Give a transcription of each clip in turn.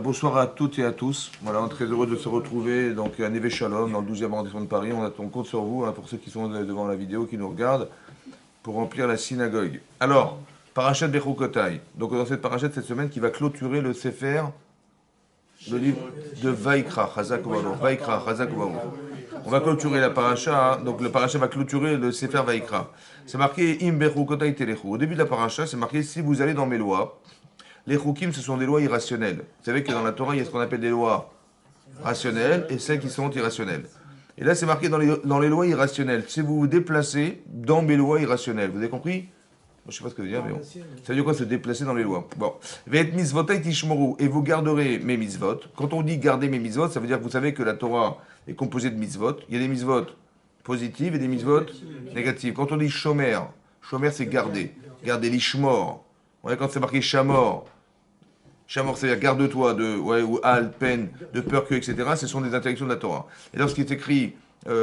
Bonsoir à toutes et à tous. Voilà, on est très heureux de se retrouver donc à Neve Shalom, dans le 12e arrondissement de Paris. On compte sur vous, pour ceux qui sont devant la vidéo, qui nous regardent, pour remplir la synagogue. Alors, Parashat Bechukotai. Donc dans cette parashat cette semaine qui va clôturer le Sefer, le livre de Vaikra, Chazak Ubaruch. Vaikra, Chazak Ubaruch. On va clôturer la paracha, donc le paracha va clôturer le Sefer Vaikra. C'est marqué Im Bechukotai Telechu. Au début de la paracha, c'est marqué si vous allez dans mes lois. Les chukim, ce sont des lois irrationnelles. Vous savez que dans la Torah, il y a ce qu'on appelle des lois rationnelles et celles qui sont irrationnelles. Et là, c'est marqué dans les lois irrationnelles. Si vous vous déplacez dans mes lois irrationnelles, vous avez compris? Je ne sais pas ce que ça veut dire, mais bon. Ça veut dire quoi, se déplacer dans les lois? Bon. Et vous garderez mes mitzvot. Quand on dit garder mes mitzvot, ça veut dire que vous savez que la Torah est composée de mitzvot. Il y a des mitzvot positives et des mitzvot négatives. Quand on dit shomer, shomer c'est garder. Garder l'ishmor. Ouais, quand c'est marqué chamor, chamor, c'est-à-dire garde-toi de, ou al, peine, de peur que, etc. Ce sont des interdictions de la Torah. Et lorsqu'il est écrit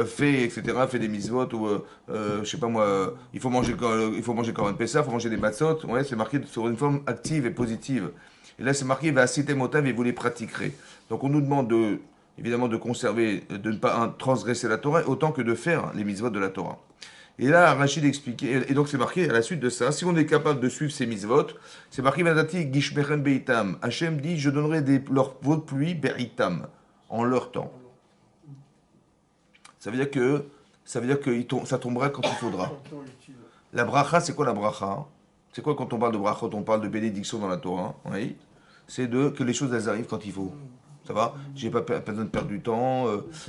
fais, etc., fais des mitzvot, ou je sais pas moi, il faut manger Korban Pessah, il faut manger des matzot, ouais, c'est marqué sur une forme active et positive. Et là, c'est marqué va citer motav et vous les pratiquerez. Donc on nous demande évidemment de conserver, de ne pas transgresser la Torah autant que de faire les mitzvot de la Torah. Et là, Rachid expliquait, et donc c'est marqué à la suite de ça, si on est capable de suivre ces mitzvot, c'est marqué Vadati Gishmechem Beitam. Hachem dit je donnerai vos pluies Beitam, en leur temps. Ça veut dire que ça tombera quand il faudra. La bracha, c'est quoi la bracha? C'est quoi quand on parle de bracha, on parle de bénédiction dans la Torah? Oui. C'est que les choses elles arrivent quand il faut. Ça va? J'ai pas besoin de perdre du temps.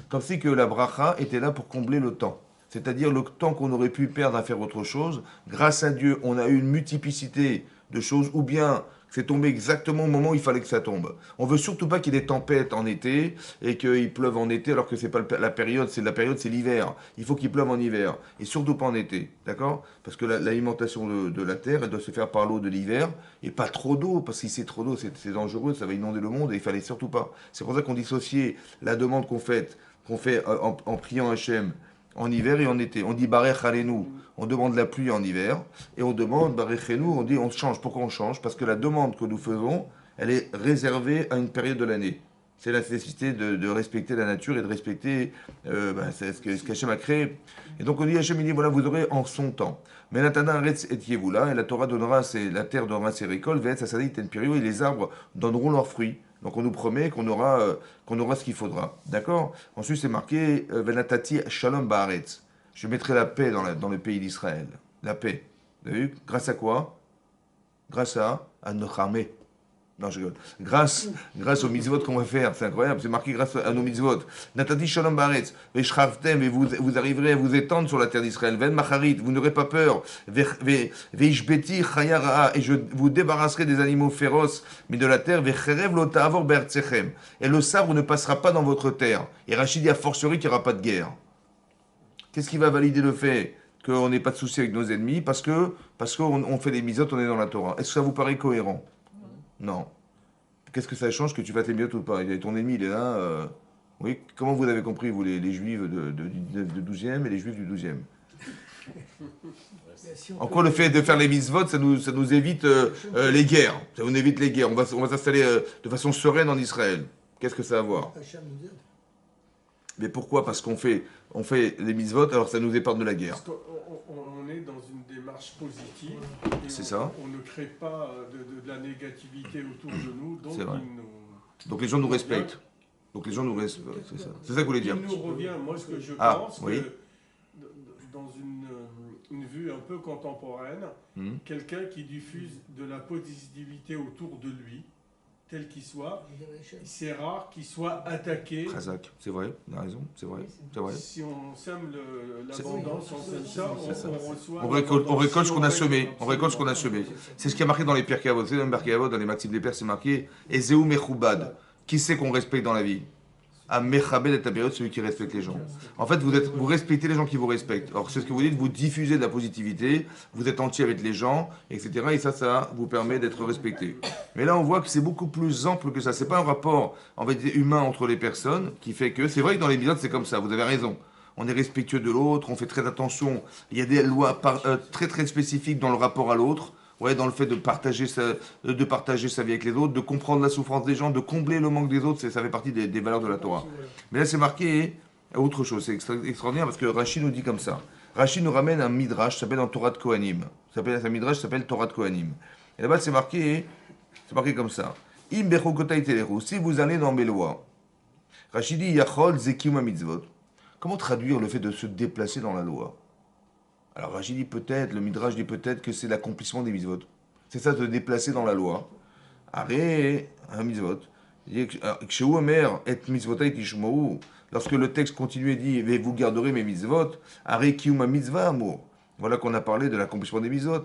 Comme si que la bracha était là pour combler le temps. C'est-à-dire le temps qu'on aurait pu perdre à faire autre chose, grâce à Dieu, on a eu une multiplicité de choses, ou bien c'est tombé exactement au moment où il fallait que ça tombe. On veut surtout pas qu'il y ait des tempêtes en été et qu'il pleuve en été, alors que c'est pas la période, c'est l'hiver. Il faut qu'il pleuve en hiver et surtout pas en été, d'accord? Parce que l'alimentation de la terre, elle doit se faire par l'eau de l'hiver et pas trop d'eau, parce que si c'est trop d'eau, c'est dangereux, ça va inonder le monde et il fallait surtout pas. C'est pour ça qu'on dissociait la demande qu'on fait en priant Hachem en hiver et en été. On dit Barech Alenu, on demande la pluie en hiver, et on demande Barechenu, on dit on change. Pourquoi on change? Parce que la demande que nous faisons, elle est réservée à une période de l'année. C'est la nécessité de respecter la nature et de respecter ce qu'Hachem a créé. Et donc on dit Hachem, il dit voilà, vous aurez en son temps. Mais Natana Aretz etiez-vous là, et la Torah la terre donnera ses récoltes, Ve'etz Asadit ten Pirio, et les arbres donneront leurs fruits. Donc on nous promet qu'on aura ce qu'il faudra. D'accord? Ensuite c'est marqué Venatati Shalom Baaretz. Je mettrai la paix dans le pays d'Israël. La paix. Vous avez vu? Grâce à quoi? Grâce à Nochame. Non, je rigole. Grâce aux mitzvot qu'on va faire. C'est incroyable. C'est marqué grâce à nos mitzvot. Natati Shalom Baaretz. Veishchavtem. Et vous arriverez à vous étendre sur la terre d'Israël. Ven Macharit. Vous n'aurez pas peur. Veishbeti Chayara. Et je vous débarrasserai des animaux féroces, mais de la terre. Vecherev Lotavor Bertzechem. Et le sabre ne passera pas dans votre terre. Et Rachid dit a fortiori qu'il n'y aura pas de guerre. Qu'est-ce qui va valider le fait qu'on n'ait pas de souci avec nos ennemis? Parce qu'on fait des mitzvot, on est dans la Torah. Est-ce que ça vous paraît cohérent? Non. Qu'est-ce que ça change que tu fasses les mitzvot ou pas? Ton ennemi, il est là. Oui. Comment vous avez compris, vous, les juifs de 12e et les juifs du 12e? En quoi le fait de faire les mitzvot, ça nous évite les guerres? Ça nous évite les guerres. On va s'installer de façon sereine en Israël. Qu'est-ce que ça a à voir? Mais pourquoi? Parce qu'on fait les mitzvot, alors ça nous épargne de la guerre. Parce qu'on est dans une démarche positive. C'est ça. On ne crée pas de la négativité autour de nous. Donc les gens nous respectent. Donc les gens nous respectent, c'est ça. C'est ça que vous voulez dire. Il nous revient, moi ce que je pense, oui. que dans une vue un peu contemporaine, quelqu'un qui diffuse de la positivité autour de lui, tel qu'il soit, c'est rare qu'il soit attaqué. Khazak, c'est vrai, il a raison, c'est vrai. Si on sème l'abondance, on sème ça, on reçoit. On récolte ce qu'on a semé. C'est ce qui a marqué dans les Pirkei Avot. C'est dans les Pirkei Avot, dans les Maximes des Pères, c'est marqué Ezeu Mechoubad. Qui c'est qu'on respecte dans la vie? À Mechabed et Tabérot, celui qui respecte les gens. En fait, vous respectez les gens qui vous respectent. Alors, c'est ce que vous dites, vous diffusez de la positivité, vous êtes entier avec les gens, etc. Et ça vous permet d'être respecté. Mais là, on voit que c'est beaucoup plus ample que ça. C'est pas un rapport, en fait, humain entre les personnes qui fait que... C'est vrai que dans l'épisode, c'est comme ça, vous avez raison. On est respectueux de l'autre, on fait très attention. Il y a des lois très très spécifiques dans le rapport à l'autre. Ouais, dans le fait de partager sa vie avec les autres, de comprendre la souffrance des gens, de combler le manque des autres, ça fait partie des valeurs de la Torah. Mais là, c'est marqué autre chose. C'est extraordinaire parce que Rachid nous dit comme ça. Rachid nous ramène un midrash, ça s'appelle un Torah de Kohanim. Un midrash s'appelle Torah de Kohanim. Et là-bas, c'est marqué comme ça. Im bechokotai teleru, si vous allez dans mes lois. Rachid dit Yachol zekium mitzvot. Comment traduire le fait de se déplacer dans la loi? Alors Rachid dit peut-être, le Midrash dit peut-être que c'est l'accomplissement des mitzvot. C'est ça, de se déplacer dans la loi. Arrête, un mitzvot. Lorsque le texte continue et dit « vous garderez mes mitzvot », arrête kiuma mitzvah amour. Voilà qu'on a parlé de l'accomplissement des mitzvot.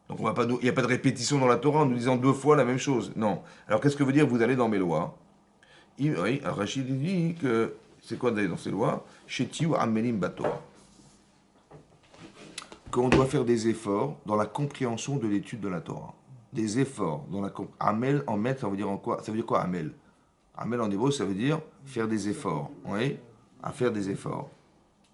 Donc il n'y a pas de répétition dans la Torah en nous disant 2 fois la même chose. Non. Alors qu'est-ce que veut dire « vous allez dans mes lois » Oui, alors Rachid dit que c'est quoi d'aller dans ces lois? Shetiu amelim batorah. Qu'on doit faire des efforts dans la compréhension de l'étude de la Torah. Des efforts dans la Amel en maître, ça veut dire en quoi? Ça veut dire quoi Amel? Amel en hébreu, ça veut dire faire des efforts. Oui, à faire des efforts.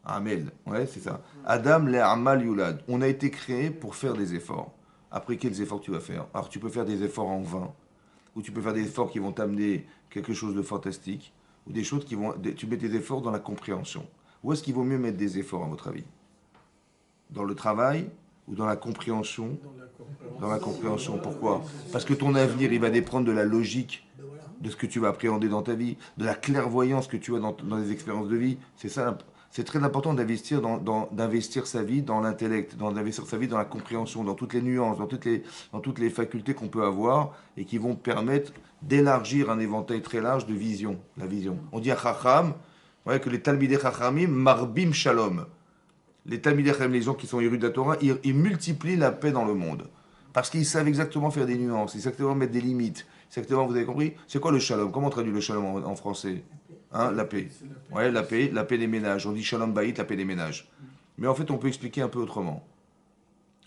Amel, ouais, c'est ça. Adam le Amal Yulad. On a été créé pour faire des efforts. Après, quels efforts tu vas faire? Alors, tu peux faire des efforts en vain, ou tu peux faire des efforts qui vont t'amener quelque chose de fantastique, ou des choses qui vont. Tu mets des efforts dans la compréhension. Où est-ce qu'il vaut mieux mettre des efforts, à votre avis? Dans le travail ou dans la compréhension? Dans la compréhension. Pourquoi? Parce que ton avenir, il va dépendre de la logique de ce que tu vas appréhender dans ta vie, de la clairvoyance que tu as dans les expériences de vie. C'est ça, c'est très important d'investir d'investir sa vie dans l'intellect, d'investir sa vie dans la compréhension, dans toutes les nuances, dans toutes les facultés qu'on peut avoir et qui vont permettre d'élargir un éventail très large de vision. La vision. On dit à Chacham, ouais, que les Talmidei Chachamim marbim shalom. Les Talmidei Chachamim, les gens qui sont érudits de la Torah, ils multiplient la paix dans le monde. Parce qu'ils savent exactement faire des nuances, ils savent exactement mettre des limites. Exactement, vous avez compris? C'est quoi le shalom? Comment on traduit le shalom en français? Hein, la paix. Ouais, la paix des ménages. On dit shalom baït, la paix des ménages. Mais en fait, on peut expliquer un peu autrement.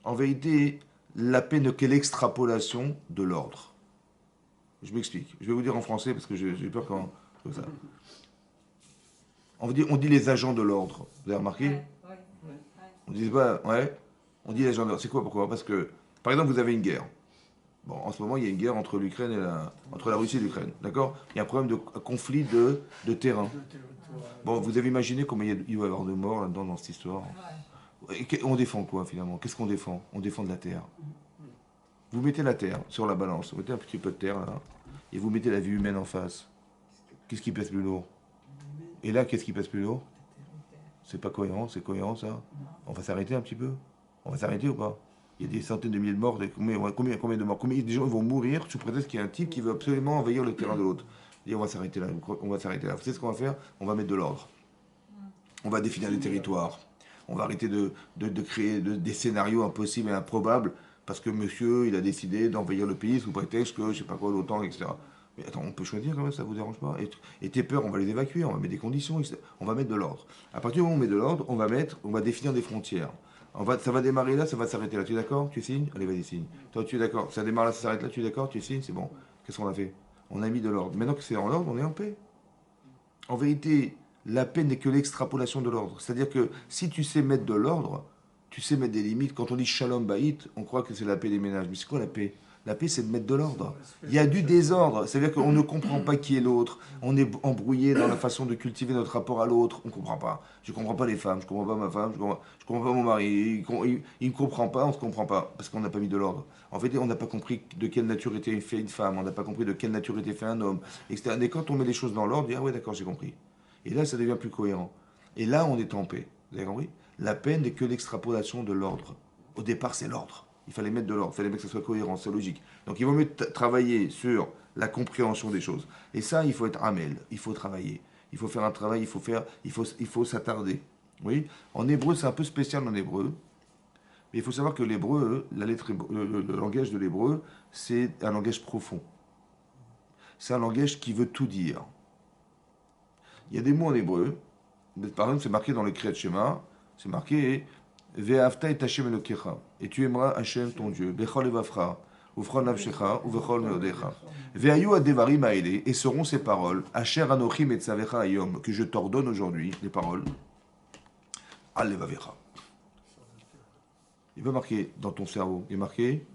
En vérité, la paix n'est que l'extrapolation de l'ordre. Je m'explique. Je vais vous dire en français parce que j'ai peur quand ça. On dit les agents de l'ordre. Vous avez remarqué? Ouais. On dit pas, ouais. On dit les agents de l'ordre. C'est quoi? Pourquoi? Parce que, par exemple, vous avez une guerre. Bon, en ce moment, il y a une guerre entre l'Ukraine et entre la Russie et l'Ukraine, d'accord? Il y a un problème de conflit de terrain. Bon, vous avez imaginé combien il va y avoir de morts là-dedans dans cette histoire? On défend quoi finalement? Qu'est-ce qu'on défend? On défend de la terre. Vous mettez la terre sur la balance, vous mettez un petit peu de terre là, et vous mettez la vie humaine en face. Qu'est-ce qui pèse plus lourd? Et là, qu'est-ce qui pèse plus lourd? C'est pas cohérent, c'est cohérent ça? On va s'arrêter un petit peu? On va s'arrêter ou pas? Il y a des centaines de milliers de morts. Combien de morts? Combien de gens vont mourir sous prétexte qu'il y a un type qui veut absolument envahir le terrain de l'autre? Et on va s'arrêter là. On va s'arrêter là. Vous savez ce qu'on va faire? On va mettre de l'ordre. On va définir les territoires. On va arrêter de créer des scénarios impossibles et improbables parce que monsieur, il a décidé d'envahir le pays sous prétexte que, je sais pas quoi, l'OTAN, etc. Mais attends, on peut choisir quand même, ça vous dérange pas? Et tes peurs, on va les évacuer, on va mettre des conditions, on va mettre de l'ordre. À partir du moment où on met de l'ordre, on va définir des frontières. Ça va démarrer là, ça va s'arrêter là. Tu es d'accord? Tu signes? Allez, vas-y, signe. Toi, tu es d'accord? Ça démarre là, ça s'arrête là, tu es d'accord? Tu signes? C'est bon. Qu'est-ce qu'on a fait? On a mis de l'ordre. Maintenant que c'est en ordre, on est en paix. En vérité, la paix n'est que l'extrapolation de l'ordre. C'est-à-dire que si tu sais mettre de l'ordre, tu sais mettre des limites. Quand on dit shalom baït, on croit que c'est la paix des ménages. Mais c'est quoi la paix? La paix, c'est de mettre de l'ordre. Il y a du désordre. C'est-à-dire qu'on ne comprend pas qui est l'autre. On est embrouillé dans la façon de cultiver notre rapport à l'autre. On ne comprend pas. Je ne comprends pas les femmes. Je ne comprends pas ma femme. Je ne comprends pas mon mari. Il ne comprend pas. On ne se comprend pas. Parce qu'on n'a pas mis de l'ordre. En fait, on n'a pas compris de quelle nature était fait une femme. On n'a pas compris de quelle nature était fait un homme. Etc. Et quand on met les choses dans l'ordre, on dit ah ouais, d'accord, j'ai compris. Et là, ça devient plus cohérent. Et là, on est en paix. Vous avez compris? La paix n'est que l'extrapolation de l'ordre. Au départ, c'est l'ordre. Il fallait mettre de l'ordre, il fallait que ça soit cohérent, c'est logique. Donc il vaut mieux travailler sur la compréhension des choses. Et ça, il faut être amel, il faut travailler. Il faut faire un travail, il faut s'attarder. Oui. En hébreu, c'est un peu spécial en hébreu. Mais il faut savoir que l'hébreu, le langage de l'hébreu, c'est un langage profond. C'est un langage qui veut tout dire. Il y a des mots en hébreu. Par exemple, c'est marqué dans le Kriyat Shema, c'est marqué Ve'afta et Hashem Elokecha. Et tu aimeras Hashem ton Dieu. Bechol evavcha, ufron nafshecha, uvechol meodecha. Ve'ayu adevarim haele. Et seront ces paroles. Asher anochim et tzavecha ayom. Que je t'ordonne aujourd'hui, les paroles. Al levavecha. Il va marquer dans ton cerveau. Il est marqué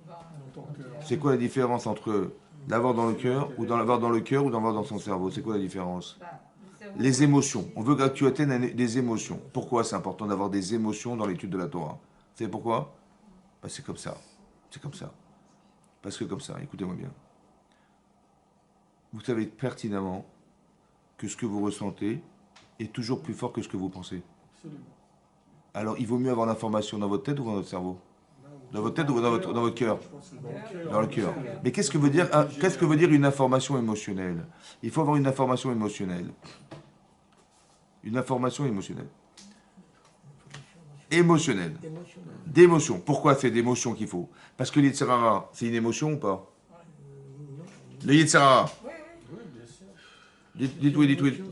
C'est quoi la différence entre l'avoir dans le cœur ou dans l'avoir dans le cœur ou dans l'avoir dans son cerveau? C'est quoi la différence? Les émotions. On veut que tu atteignes des émotions. Pourquoi c'est important d'avoir des émotions dans l'étude de la Torah? Vous savez pourquoi? C'est comme ça. C'est comme ça. Parce que comme ça, écoutez-moi bien. Vous savez pertinemment que ce que vous ressentez est toujours plus fort que ce que vous pensez. Absolument. Alors, il vaut mieux avoir l'information dans votre tête ou dans votre cerveau? Dans votre tête ou dans votre cœur? Dans le cœur. Mais qu'est-ce que veut dire une information émotionnelle? Il faut avoir une information émotionnelle. Une information émotionnelle. Émotionnelle. D'émotion. Pourquoi c'est d'émotion qu'il faut? Parce que l'Yitzhara, c'est une émotion ou pas? Le Yitzhara. Dites oui, dites oui.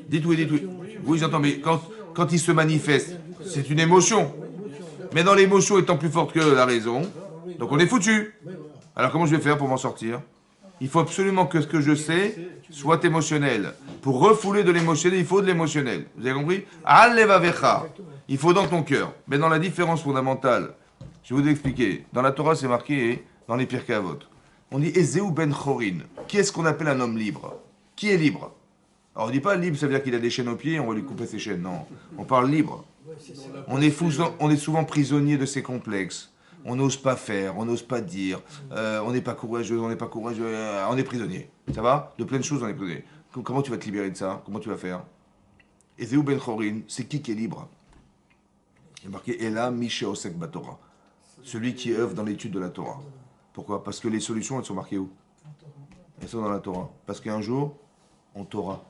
Dites oui, dites oui. Oui, j'entends, mais quand il se manifeste, c'est une émotion. Mais dans l'émotion étant plus forte que la raison, donc on est foutu. Alors comment je vais faire pour m'en sortir? Il faut absolument que ce que je sais soit émotionnel. Pour refouler de l'émotionnel, il faut de l'émotionnel. Vous avez compris? Al-levavecha. Il faut dans ton cœur. Mais dans la différence fondamentale, je vais vous expliquer. Dans la Torah, c'est marqué dans les Pirkei Avot. On dit Ezeu ben Chorin. Qui est-ce qu'on appelle un homme libre? Qui est libre? Alors on ne dit pas libre, ça veut dire qu'il a des chaînes aux pieds, on va lui couper ses chaînes. Non, on parle libre. On est souvent prisonnier de ses complexes. On n'ose pas faire, on n'ose pas dire, on n'est pas courageux, on est prisonnier. Ça va? De plein de choses, on est prisonnier. Comment tu vas te libérer de ça? Comment tu vas faire? Ezeu ben Chorin, c'est qui est libre? Il est marqué Ela Mishe Osek Batorah. Celui qui œuvre dans l'étude de la Torah. Pourquoi? Parce que les solutions, elles sont marquées où? Elles sont dans la Torah. Parce qu'un jour, on t'aura.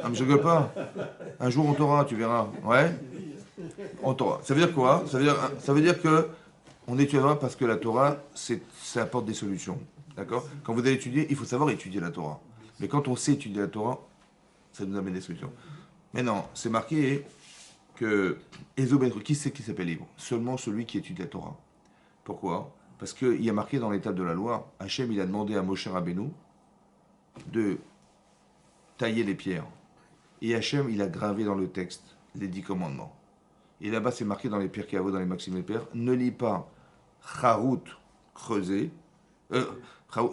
Ah, mais je rigole pas. Un jour, on t'aura, tu verras. Ouais? On t'aura. Ça veut dire quoi? Ça veut dire que on étudiera parce que la Torah, ça apporte des solutions. D'accord? Quand vous allez étudier, il faut savoir étudier la Torah. Mais quand on sait étudier la Torah, ça nous amène des solutions. Mais non, c'est marqué que qui c'est qui s'appelle libre? Seulement celui qui étudie la Torah. Pourquoi? Parce qu'il y a marqué dans l'étape de la loi, Hachem, il a demandé à Moshe Rabbeinu de tailler les pierres. Et Hachem, il a gravé dans le texte les 10 commandements. Et là-bas, c'est marqué dans les Pirkei Avot, dans les Maximes et Pères, ne lis pas Charout, creuser,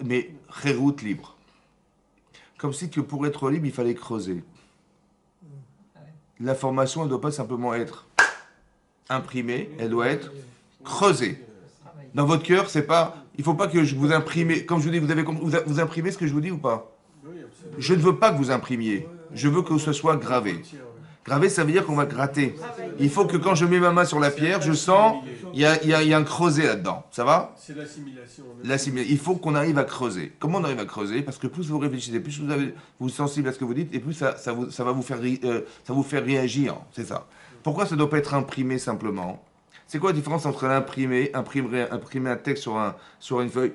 mais Cherout, libre. Comme si que pour être libre, il fallait creuser. L'information, elle ne doit pas simplement être imprimée, elle doit être creusée. Dans votre cœur, c'est pas. Il ne faut pas que je vous imprime. Comme je vous dis, vous imprimez ce que je vous dis ou pas? Je ne veux pas que vous imprimiez. Je veux que ce soit gravé. Gravé, ça veut dire qu'on va gratter. Il faut que quand je mets ma main sur la pierre, je sens il y a un creuset là-dedans. Ça va? C'est l'assimilation. Il faut qu'on arrive à creuser. Comment on arrive à creuser? Parce que plus vous réfléchissez, plus vous êtes sensible à ce que vous dites, et plus ça va vous faire réagir. C'est ça. Pourquoi ça ne doit pas être imprimé simplement? C'est quoi la différence entre imprimer un texte sur une feuille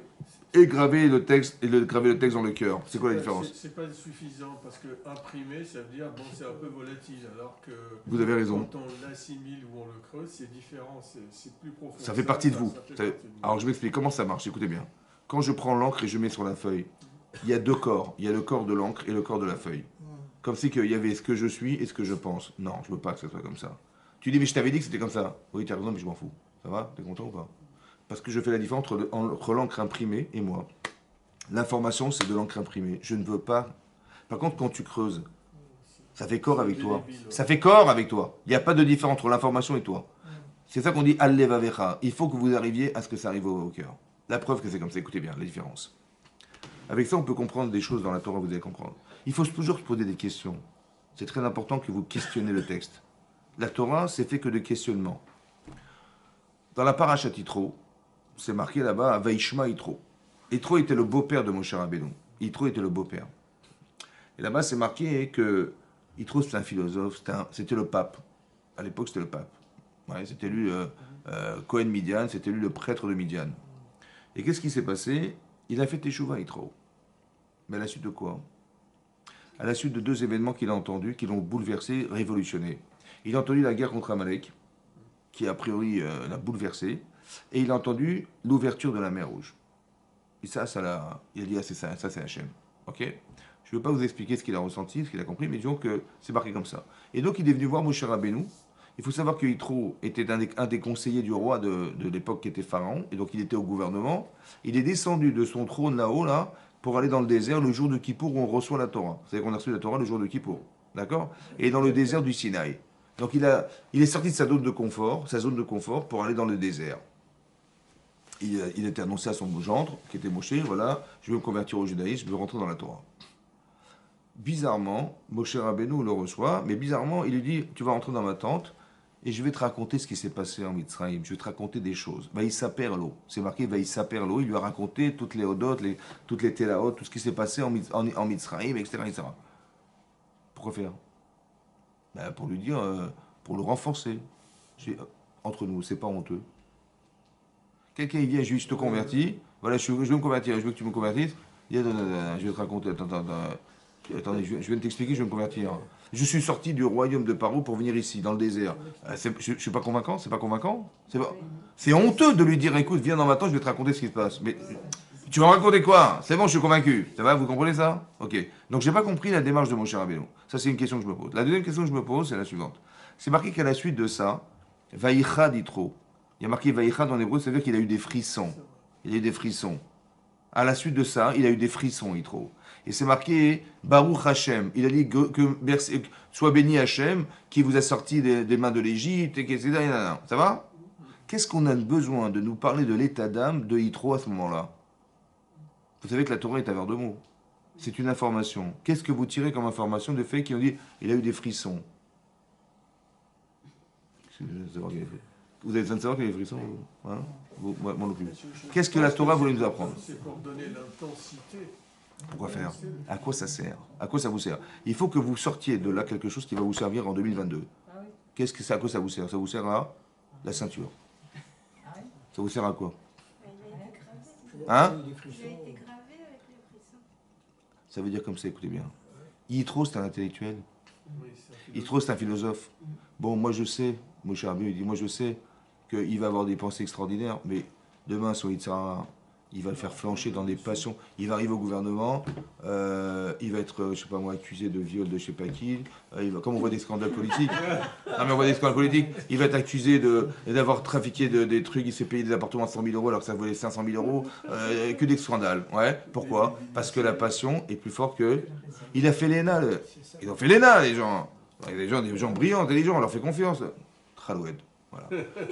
et graver le texte dans le cœur? C'est quoi la différence? C'est pas suffisant parce que imprimer, ça veut dire bon, c'est un peu volatile, alors que vous avez raison. Quand on l'assimile ou on le creuse, c'est différent, c'est plus profond. Ça fait partie de vous. Alors je m'explique comment ça marche. Écoutez bien. Quand je prends l'encre et je mets sur la feuille, il y a deux corps. Il y a le corps de l'encre et le corps de la feuille. Comme si qu'il y avait ce que je suis et ce que je pense. Non, je veux pas que ce soit comme ça. Tu dis mais je t'avais dit que c'était comme ça. Oui, tu as raison, mais je m'en fous. Ça va? T'es content ou pas? Parce que je fais la différence entre l'encre imprimée et moi. L'information, c'est de l'encre imprimée. Je ne veux pas. Par contre, quand tu creuses, ça fait corps avec toi. Ça fait corps avec toi. Il n'y a pas de différence entre l'information et toi. C'est ça qu'on dit Al-Levavecha. Il faut que vous arriviez à ce que ça arrive au cœur. La preuve que c'est comme ça. Écoutez bien, la différence. Avec ça, on peut comprendre des choses dans la Torah, vous allez comprendre. Il faut toujours se poser des questions. C'est très important que vous questionnez le texte. La Torah, c'est fait que de questionnements. Dans la Parashat Yitro, c'est marqué là-bas, Vaishma Yitro. Yitro était le beau-père de Moshe Rabbeinu. Yitro était le beau-père. Et là-bas, c'est marqué que Yitro, c'était un philosophe, c'était le pape. À l'époque, c'était le pape. Ouais, c'était lui, Cohen Midian, c'était lui le prêtre de Midian. Et qu'est-ce qui s'est passé? Il a fait Teshuvah, Yitro. Mais à la suite de quoi? À la suite de deux événements qu'il a entendus, qui l'ont bouleversé, révolutionné. Il a entendu la guerre contre Amalek, qui a priori l'a bouleversé, et il a entendu l'ouverture de la mer Rouge. Et il a dit, ah, c'est ça c'est Hachem. Ok? Je ne veux pas vous expliquer ce qu'il a ressenti, ce qu'il a compris, mais disons que c'est marqué comme ça. Et donc il est venu voir Moshe Rabbeinu, Il faut savoir que Yitro était un des conseillers du roi de l'époque qui était pharaon, et donc il était au gouvernement. Il est descendu de son trône là-haut, là, pour aller dans le désert le jour de Kippour où on reçoit la Torah. C'est-à-dire qu'on a reçu la Torah le jour de Kippour. D'accord? Et dans le désert du Sinaï. Donc il est sorti de sa zone de confort, pour aller dans le désert. Il était annoncé à son gendre, qui était Moshe, voilà, je veux me convertir au judaïsme, je veux rentrer dans la Torah. Bizarrement, Moshe Rabbeinu le reçoit, mais bizarrement, il lui dit, tu vas rentrer dans ma tente, et je vais te raconter ce qui s'est passé en Mitzrayim, je vais te raconter des choses. Vaïsaper l'eau, c'est marqué Vaïsaper l'eau, il lui a raconté toutes les Odot, toutes les Télaot, tout ce qui s'est passé en Mitzrayim, etc., etc. Pourquoi faire? Pour lui dire, pour le renforcer. Entre nous, c'est pas honteux. Quelqu'un il vient, je te convertis, voilà, je veux me convertir, je veux que tu me convertisses. Il dit, je vais te raconter, attendez, je viens de t'expliquer, je vais me convertir. Je suis sorti du royaume de Paro pour venir ici, dans le désert. Je suis pas convaincant, c'est pas convaincant. C'est honteux de lui dire, écoute, viens dans ma tente, je vais te raconter ce qui se passe. Mais tu vas me raconter quoi? C'est bon, je suis convaincu. Ça va, vous comprenez ça? Ok. Donc j'ai pas compris la démarche de Moshe Rabbeinu. Ça, c'est une question que je me pose. La deuxième question que je me pose, c'est la suivante. C'est marqué qu'à la suite de ça, Vaïcha Yitro. Il y a marqué Vaïcha dans l'hébreu, ça veut dire qu'il a eu des frissons. Il a eu des frissons. À la suite de ça, il a eu des frissons, Yitro. Et c'est marqué Baruch Hashem. Il a dit soit béni Hashem, qui vous a sorti des mains de l'Égypte, etc. Ça va? Qu'est-ce qu'on a besoin de nous parler de l'état d'âme de Yitro à ce moment-là? Vous savez que la Torah est à verre de mots. C'est une information. Qu'est-ce que vous tirez comme information de fait qui ont dit il a eu des frissons? Vous avez besoin de savoir qu'il y a des frissons, hein? Moi non plus. Qu'est-ce que la Torah voulait nous apprendre? C'est pour donner l'intensité. Pourquoi faire? À quoi ça sert? À quoi ça vous sert? Il faut que vous sortiez de là quelque chose qui va vous servir en 2022. Qu'est-ce que c'est? À quoi ça vous sert? Ça vous sert à la ceinture. Ça vous sert à quoi? Hein? Ça veut dire comme ça, écoutez bien. Yitro, c'est un intellectuel. Yitro, c'est un philosophe. Bon, moi je sais, Moshe Rabbeinu dit, moi je sais qu'il va avoir des pensées extraordinaires, mais demain, son Yitzhara, il va le faire flancher dans des passions. Il va arriver au gouvernement, il va être, je sais pas moi, accusé de viol de je sais pas qui. Comme on voit des scandales politiques. Non mais on voit des scandales politiques. Il va être accusé d'avoir trafiqué des trucs, il s'est payé des appartements à 100 000 euros alors que ça valait 500 000 euros. Que des scandales. Ouais. Pourquoi? Parce que la passion est plus forte que... Il a fait l'ENA. Ils ont fait l'ENA, les gens. Des gens brillants, intelligents, on leur fait confiance. Tralouette. Voilà.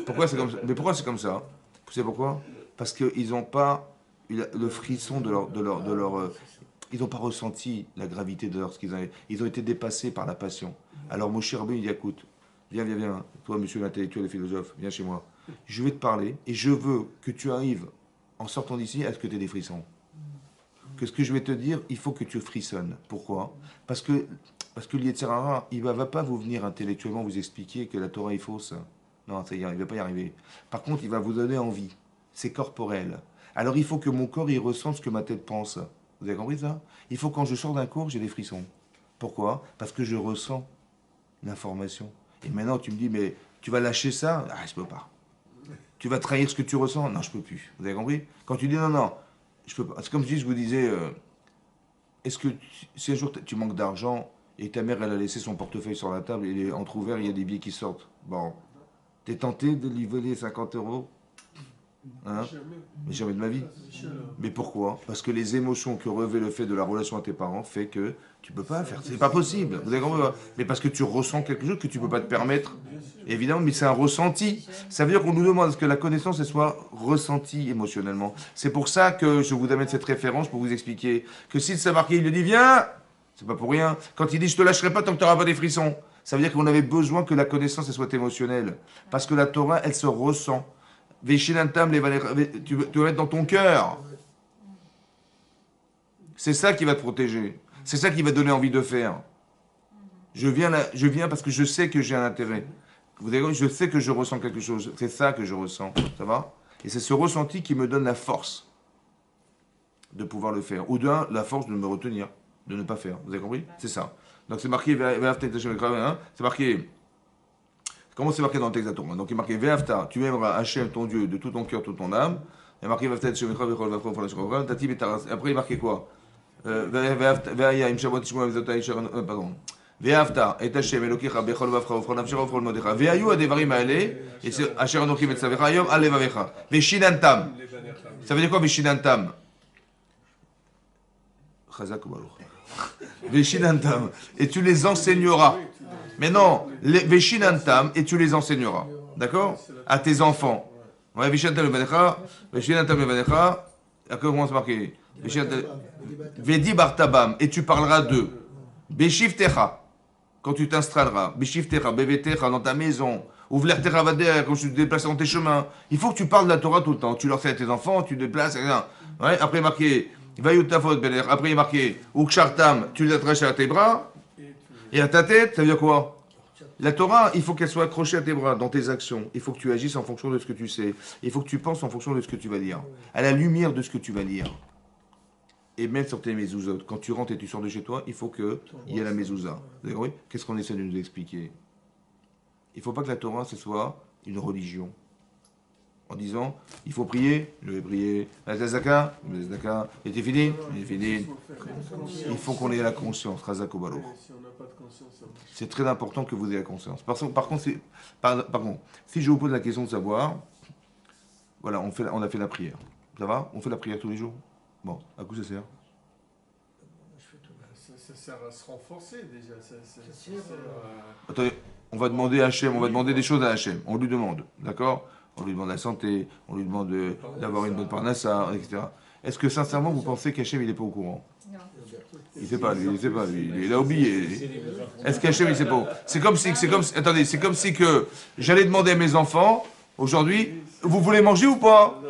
Pourquoi c'est comme ça? Mais pourquoi c'est comme ça? Vous savez pourquoi? Parce qu'ils n'ont pas le frisson de leur ils n'ont pas ressenti la gravité de ce qu'ils ont. Ils ont été dépassés par la passion. Alors Moshe Rabbeinu, il dit, écoute, viens, toi monsieur l'intellectuel et philosophe, viens chez moi. Je vais te parler et je veux que tu arrives, en sortant d'ici, à ce que tu aies des frissons. Que ce que je vais te dire, il faut que tu frissonnes. Pourquoi? Parce que l'Yetzirara, il ne va pas vous venir intellectuellement vous expliquer que la Torah est fausse. Non, il ne va pas y arriver. Par contre, il va vous donner envie. C'est corporel. Alors il faut que mon corps, il ressente ce que ma tête pense. Vous avez compris ça? Il faut quand je sors d'un cours, j'ai des frissons. Pourquoi? Parce que je ressens l'information. Et maintenant, tu me dis, mais tu vas lâcher ça? Ah, je peux pas. Tu vas trahir ce que tu ressens? Non, je peux plus. Vous avez compris? Quand tu dis non, je peux pas. C'est comme si je vous disais, est-ce que si un jour tu manques d'argent et ta mère, elle a laissé son portefeuille sur la table, il est entrouvert, il y a des billets qui sortent. Bon, t'es tenté de lui voler 50 euros? Hein? Mais jamais de ma vie. Mais pourquoi? Parce que les émotions que revêt le fait de la relation à tes parents fait que tu peux pas faire. C'est pas possible. Vous avez compris? Mais parce que tu ressens quelque chose que tu peux pas te permettre. Évidemment, mais c'est un ressenti. Ça veut dire qu'on nous demande à ce que la connaissance elle soit ressentie émotionnellement. C'est pour ça que je vous amène cette référence pour vous expliquer que si c'est marqué, il le dit viens, c'est pas pour rien. Quand il dit je te lâcherai pas tant que tu n'auras pas des frissons, ça veut dire qu'on avait besoin que la connaissance elle soit émotionnelle. Parce que la Torah, elle se ressent. Tu vas mettre dans ton cœur. C'est ça qui va te protéger. C'est ça qui va te donner envie de faire. Je viens parce que je sais que j'ai un intérêt. Vous avez, je sais que je ressens quelque chose. C'est ça que je ressens. Ça va? Et c'est ce ressenti qui me donne la force de pouvoir le faire. Ou la force de me retenir, de ne pas faire. Vous avez compris? C'est ça. Donc c'est marqué, c'est marqué... Comment c'est marqué dans le texte de la Torah? Donc il est marqué Ve'afta, tu aimeras Hachem ton Dieu de tout ton cœur, toute ton âme. Il est marqué Ve'afta Shemecha V'chol V'chol V'chol Tati B'taras. Après il est marqué quoi? Ve'aya im Shabbat Shmuel V'zotai Sharon. Pardon. Ve'afta et Hashem Elokecha bechol vavcha ufrol nafshecha ufrol modecha. Ve'ayu adevarim ha'ele et c'est asher anochi metzavecha hayom al levavecha. Ve'shinantam. Ça veut dire quoi Ve'shinantam? Chazak ou baruch. Ve'shinantam. Et tu les enseigneras. Mais non, Ve'shinantam et tu les enseigneras. D'accord? À tes enfants. Ouais, Ve'shinantam levanecha. Ve'shinantam levanecha. À quoi commence marqué? Vedi bartabam. Et tu parleras d'eux. Beshivtecha. Quand tu t'installeras. Beshivtecha. Bevetecha. Dans ta maison. Ouvlertecha vader. Quand tu te déplaces dans tes chemins. Il faut que tu parles de la Torah tout le temps. Tu leur fais à tes enfants. Tu te déplaces. Rien. Ouais, après marqué. Vayutafot bener. Après marqué. Ukshartam. Tu les attaches à tes bras. Et à ta tête. Ça veut dire quoi? La Torah, il faut qu'elle soit accrochée à tes bras dans tes actions. Il faut que tu agisses en fonction de ce que tu sais. Il faut que tu penses en fonction de ce que tu vas dire. À la lumière de ce que tu vas dire. Et même sur tes mezuzot. Quand tu rentres et tu sors de chez toi, il faut qu'il y ait la mezouza. Vous avez compris? Qu'est-ce qu'on essaie de nous expliquer? Il ne faut pas que la Torah, ce soit une religion. En disant, il faut prier, je vais prier. La zaka, et t'es fini? Il faut qu'on ait la conscience. Razak ou balo. C'est très important que vous ayez la conscience. Par contre, si je vous pose la question de savoir, voilà, on a fait la prière. Ça va? On fait la prière tous les jours? Bon, à quoi ça sert? Ça sert à se renforcer déjà. Attendez, on va demander à Hachem, on va demander des choses à Hachem. On lui demande, d'accord? On lui demande la santé, on lui demande d'avoir une bonne parnassa, etc. Est-ce que sincèrement vous pensez qu'Hachem il n'est pas au courant? Non. Il ne sait pas, lui, il a oublié. Est-ce qu'Hachem il ne sait pas? Attendez, c'est comme si que j'allais demander à mes enfants, aujourd'hui, vous voulez manger ou pas?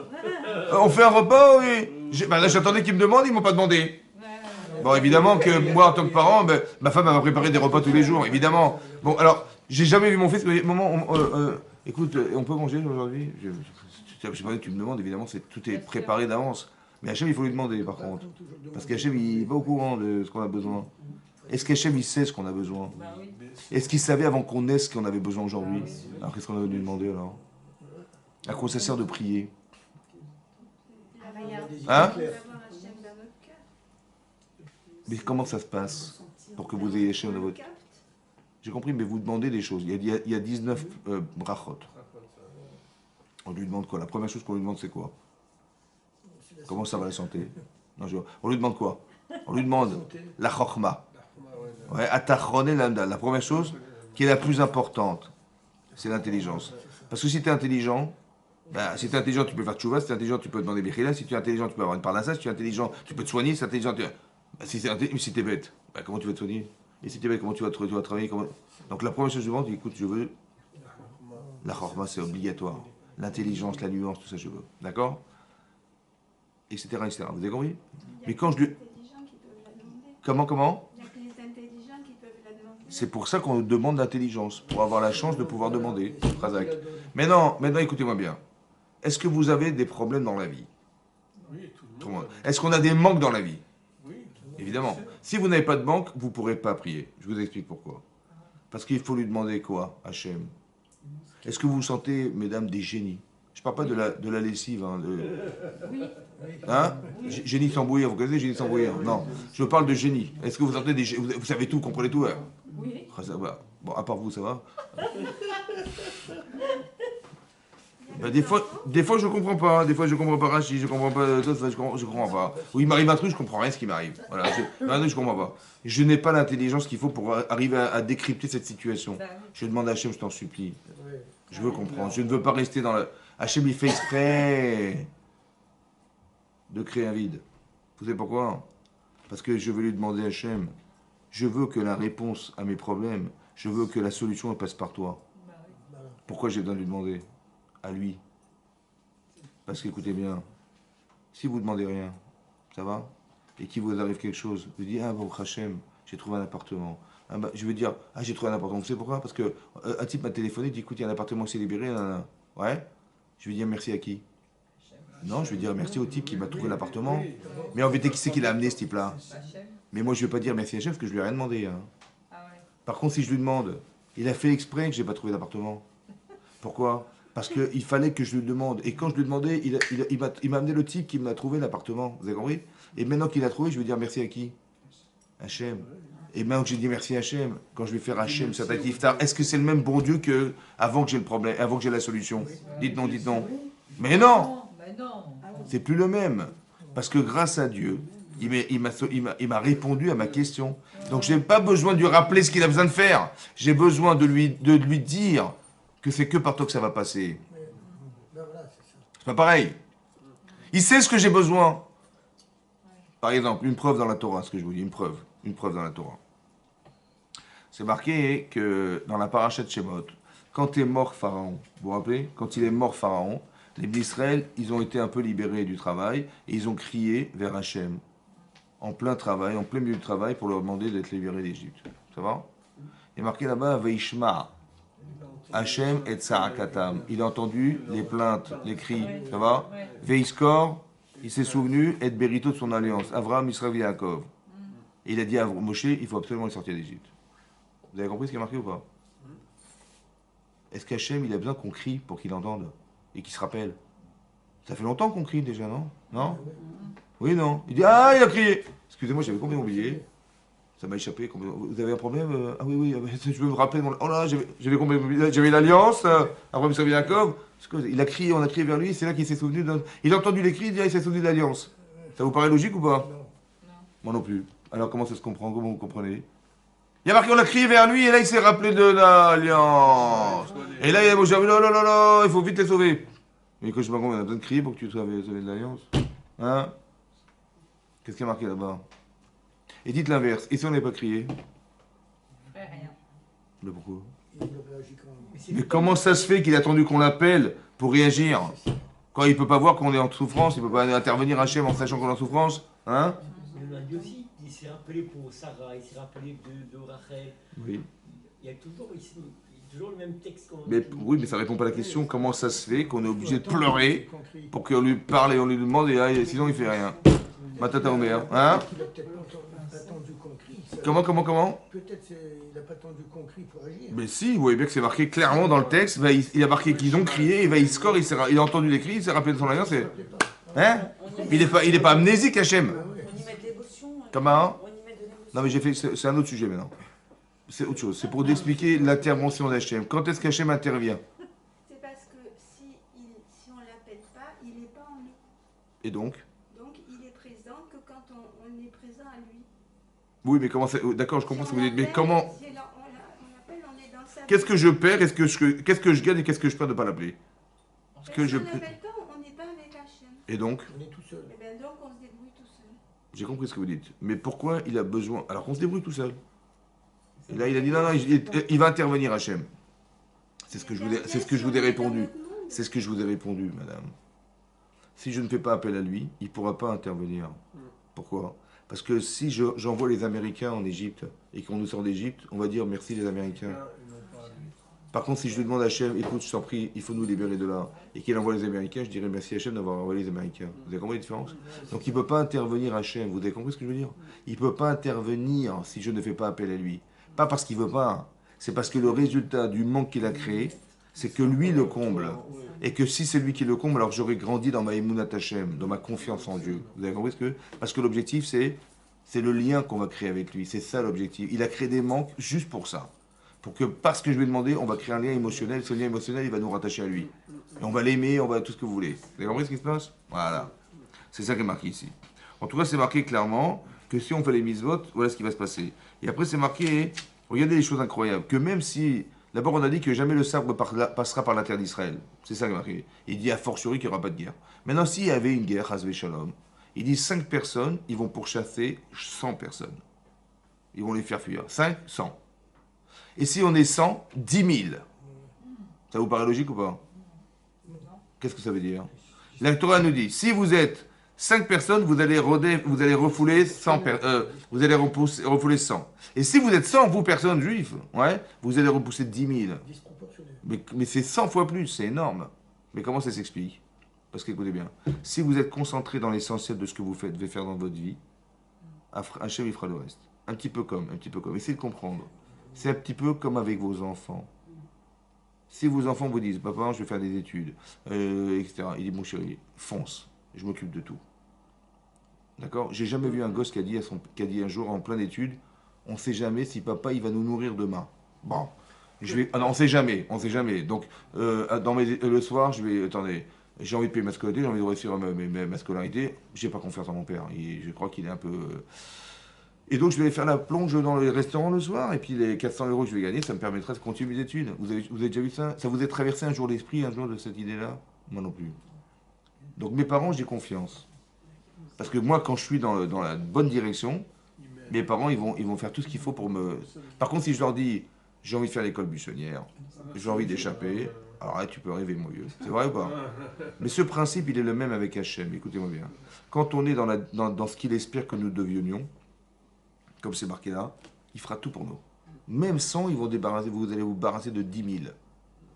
On fait un repas, oui. Là j'attendais qu'ils me demandent, ils ne m'ont pas demandé. Bon, évidemment que moi, en tant que parent, ma femme m'a préparé des repas tous les jours, évidemment. Bon, alors, j'ai jamais vu mon fils, maman, écoute, on peut manger aujourd'hui? Je sais pas, tu me demandes, évidemment, tout est préparé d'avance. Mais Hachem, il faut lui demander, par contre. Parce qu'Hachem, il n'est pas au courant de ce qu'on a besoin. Est-ce qu'Hachem, il sait ce qu'on a besoin? Est-ce qu'il savait avant qu'on ait ce qu'on avait besoin aujourd'hui? Alors, qu'est-ce qu'on a dû demander, alors? À quoi ça sert de prier? Hein? Mais comment ça se passe pour que vous ayez Hachem dans votre... J'ai compris, mais vous demandez des choses. Il y a 19 brachot. On lui demande quoi? La première chose qu'on lui demande, c'est quoi? Comment ça va la santé? Non, on lui demande quoi? On lui demande la chokhma. Ouais, atachroné lambda. La première chose qui est la plus importante, c'est l'intelligence. Parce que si tu es intelligent, si tu es intelligent, tu peux faire tchouva. Si tu es intelligent, tu peux demander bechila. Si tu es intelligent, tu peux avoir une parnassa. Si tu es intelligent, tu peux te soigner. Si tu es intelligent, si tu es bête, comment tu vas te soigner? Et si tu es bête, comment tu vas travailler? Donc la première chose que je demande, écoute, je veux la chokhma, c'est obligatoire. L'intelligence, la nuance, tout ça, je veux. D'accord? Etc., etc. Vous avez compris? Mais quand je lui... Comment? C'est pour ça qu'on nous demande l'intelligence, pour avoir la chance de pouvoir demander. Maintenant, écoutez-moi bien. Est-ce que vous avez des problèmes dans la vie? Oui, tout le monde. Est-ce qu'on a des manques dans la vie? Oui. Évidemment. Si vous n'avez pas de manque, vous ne pourrez pas prier. Je vous explique pourquoi. Parce qu'il faut lui demander quoi, Hachem? Est-ce que vous vous sentez, mesdames, des génies? Je ne parle pas de la lessive. Oui. Hein? Génie sans bouillir, vous connaissez génie sans bouillir? Non. Je parle de génie. Est-ce que vous sentez des génies? Vous savez tout, vous comprenez tout? Oui. Bon, à part vous, ça va? Des fois, je comprends pas. Des fois, je comprends pas Rachid, je comprends pas tout, je comprends pas. Ou il m'arrive un truc, je comprends rien ce qui m'arrive. Voilà, je comprends pas. Je n'ai pas l'intelligence qu'il faut pour arriver à décrypter cette situation. Je demande à Hachem, je t'en supplie. Je veux comprendre. Je ne veux pas rester dans la... Hachem, il fait exprès de créer un vide. Vous savez pourquoi? Parce que je veux lui demander à Hachem, je veux que la réponse à mes problèmes, je veux que la solution elle passe par toi. Pourquoi j'ai besoin de lui demander? À lui. Parce qu'écoutez bien, si vous ne demandez rien, ça va? Et qu'il vous arrive quelque chose, vous dites, ah bon, Hachem, j'ai trouvé un appartement. Ah, je veux dire, ah j'ai trouvé un appartement. Vous savez pourquoi? Parce que un type m'a téléphoné, il dit, écoute, il y a un appartement qui s'est libéré. Nan. Ouais? Je vais dire merci à qui? Non, je vais dire merci au type qui m'a trouvé l'appartement. Mais en vérité, qui c'est qui l'a amené, ce type-là? Mais moi, je ne vais pas dire merci à Hachem parce que je lui ai rien demandé. Hein. Par contre, si je lui demande, il a fait exprès que je n'ai pas trouvé d'appartement. Pourquoi? Parce qu'il fallait que je lui demande. Et quand je lui demandais, il m'a amené le type qui m'a trouvé l'appartement. Vous avez compris? Et maintenant qu'il l'a trouvé, je vais dire merci à qui? Hachem. Et maintenant que j'ai dit merci Hachem, quand je vais faire Hachem, ça Iftar, est-ce que c'est le même bon Dieu que avant que j'ai le problème, avant que j'ai la solution? Dites non, dites non. Mais non, c'est plus le même. Parce que grâce à Dieu, il m'a répondu à ma question. Donc je n'ai pas besoin de lui rappeler ce qu'il a besoin de faire. J'ai besoin de lui dire que c'est que par toi que ça va passer. C'est pas pareil. Il sait ce que j'ai besoin. Par exemple, une preuve dans la Torah, ce que je vous dis, une preuve dans la Torah. C'est marqué que dans la paracha de Shemot, quand est mort Pharaon, vous vous rappelez, quand il est mort Pharaon, les d'Israël, ils ont été un peu libérés du travail et ils ont crié vers Hachem, en plein travail, en plein milieu du travail, pour leur demander d'être libérés d'Égypte. Ça va? Il est marqué là-bas, Veishma, Hachem et Tsarakatam. Il a entendu les plaintes, les cris, ça va? Veiskor, il s'est souvenu, et Berito de son alliance, Avraham, Israël, Yaakov. Et il a dit à Moshe, il faut absolument les sortir d'Égypte. Vous avez compris ce qui est marqué ou pas? Est-ce qu'Hachem, il a besoin qu'on crie pour qu'il entende et qu'il se rappelle? Ça fait longtemps qu'on crie déjà, non? Non? Oui, non. Il dit, ah, il a crié. Excusez-moi, j'avais complètement oublié. Ça m'a échappé. Vous avez un problème? Ah oui, je veux me rappeler. Oh là, j'avais complètement oublié. J'avais l'alliance, Abraham, Israël, Yaakov. Il a crié, on a crié vers lui, c'est là qu'il s'est souvenu. Il a entendu les cris, il s'est souvenu de l'alliance. Ça vous paraît logique ou pas? Non. Moi non plus. Alors comment ça se comprend? Comment vous comprenez? Il y a marqué, on a crié vers lui, et là il s'est rappelé de l'alliance. Et là il a dit, non, non, non, non, il faut vite les sauver. Mais que je sais pas combien on a besoin de crier pour que tu sois sauvé de l'alliance. Hein? Qu'est-ce qui est marqué là-bas? Et dites l'inverse. Et si on n'avait pas crié? Rien. Mais pourquoi? Mais comment ça se fait qu'il a attendu qu'on l'appelle pour réagir? Quand il ne peut pas voir qu'on est en souffrance, il ne peut pas intervenir à Hachem en sachant qu'on est en souffrance? Hein? Aussi, il s'est rappelé pour Sarah, il s'est rappelé de Rachel. Oui. Il y a toujours le même texte. Mais, oui, mais ça ne répond pas à la question. Comment ça se fait qu'on est obligé de pleurer pour qu'on lui parle et on lui demande et sinon il ne fait rien? Matata Omer. Hein? Comment? Peut-être qu'il n'a pas attendu qu'on crie pour agir. Mais si, vous voyez bien que c'est marqué clairement dans le texte. Il a marqué qu'ils ont crié, il score, il a entendu les cris, il s'est rappelé de son alliance. Hein? Il n'est pas amnésique, Hachem. Comment? Non, mais j'ai fait. C'est un autre sujet maintenant. C'est autre chose. C'est pour expliquer l'intervention d'Hachem. Quand est-ce qu'Hachem intervient? C'est parce que si on ne l'appelle pas, il n'est pas en nous. Et donc? Donc il est présent que quand on est présent à lui. Oui, mais comment c'est. D'accord, je comprends ce que vous dites. Mais comment. Si on l'appelle, on est dans sa. Qu'est-ce que je perds? Qu'est-ce que je gagne et qu'est-ce que je perds de ne pas l'appeler? Si on ne l'appelle pas, on n'est pas avec Hachem. Et donc? On est tout seul. Et bien donc on se débrouille tout seul. J'ai compris ce que vous dites. Mais pourquoi il a besoin. Alors qu'on se débrouille tout seul. Et là, il a dit non, il va intervenir, Hachem. C'est ce que je vous ai répondu. C'est ce que je vous ai répondu, madame. Si je ne fais pas appel à lui, il ne pourra pas intervenir. Pourquoi? Parce que si j'envoie les Américains en Égypte et qu'on nous sort d'Égypte, on va dire merci les Américains. Par contre, si je lui demande à Hachem, écoute, je t'en prie, il faut nous libérer de là, et qu'il envoie les Américains, je dirais merci Hachem d'avoir envoyé les Américains. Vous avez compris la différence? Donc il ne peut pas intervenir Hachem. Vous avez compris ce que je veux dire? Il ne peut pas intervenir si je ne fais pas appel à lui. Pas parce qu'il ne veut pas, c'est parce que le résultat du manque qu'il a créé, c'est que lui le comble. Et que si c'est lui qui le comble, alors j'aurais grandi dans ma Emunat Hachem, dans ma confiance en Dieu. Vous avez compris ce que? Parce que l'objectif, c'est le lien qu'on va créer avec lui. C'est ça l'objectif. Il a créé des manques juste pour ça. Pour que, parce que je lui ai demandé, on va créer un lien émotionnel. Ce lien émotionnel, il va nous rattacher à lui. Et on va l'aimer, on va tout ce que vous voulez. Vous avez compris ce qui se passe? Voilà. C'est ça qui est marqué ici. En tout cas, c'est marqué clairement que si on fait les mitzvot, voilà ce qui va se passer. Et après, c'est marqué, regardez les choses incroyables, que même si, d'abord on a dit que jamais le sabre passera par la terre d'Israël. C'est ça qui est marqué. Il dit a fortiori qu'il n'y aura pas de guerre. Maintenant, s'il y avait une guerre, Hasvé Shalom, il dit 5 personnes, ils vont pourchasser 100 personnes. Ils vont les faire fuir. 5, 100. Et si on est 100, 10 000. Ça vous paraît logique ou pas? Qu'est-ce que ça veut dire? La Torah nous dit, si vous êtes 5 personnes, vous allez refouler 100. Vous allez refouler 100. Et si vous êtes 100, vous, personnes juives, ouais, vous allez repousser 10 000. Mais c'est 100 fois plus, c'est énorme. Mais comment ça s'explique? Parce qu'écoutez bien, si vous êtes concentré dans l'essentiel de ce que vous devez faire dans votre vie, Hachem il fera le reste. Un petit peu comme. Essayez de comprendre. C'est un petit peu comme avec vos enfants. Si vos enfants vous disent, papa, je vais faire des études, etc. Il dit, mon chéri, fonce, je m'occupe de tout. D'accord? J'ai jamais vu un gosse qui a dit un jour en pleine étude, on ne sait jamais si papa il va nous nourrir demain. Bon, non, on ne sait jamais, Donc, le soir, attendez, j'ai envie de payer ma scolarité, j'ai envie de réussir ma scolarité. J'ai pas confiance en mon père. Je crois qu'il est un peu. Et donc, je vais faire la plonge dans les restaurants le soir, et puis les 400 euros que je vais gagner, ça me permettra de continuer mes études. Vous avez déjà vu ça? Ça vous est traversé un jour l'esprit, un jour, de cette idée-là? Moi non plus. Donc, mes parents, j'ai confiance. Parce que moi, quand je suis dans la bonne direction, mes parents, ils vont faire tout ce qu'il faut pour me... Par contre, si je leur dis, j'ai envie de faire l'école buissonnière, j'ai envie d'échapper, alors là, tu peux rêver, mon vieux. C'est vrai ou pas? Mais ce principe, il est le même avec Hachem, écoutez-moi bien. Quand on est dans ce qu'il espère que nous devenions, comme c'est marqué là, il fera tout pour nous. Même sans, vous allez vous débarrasser de 10 000.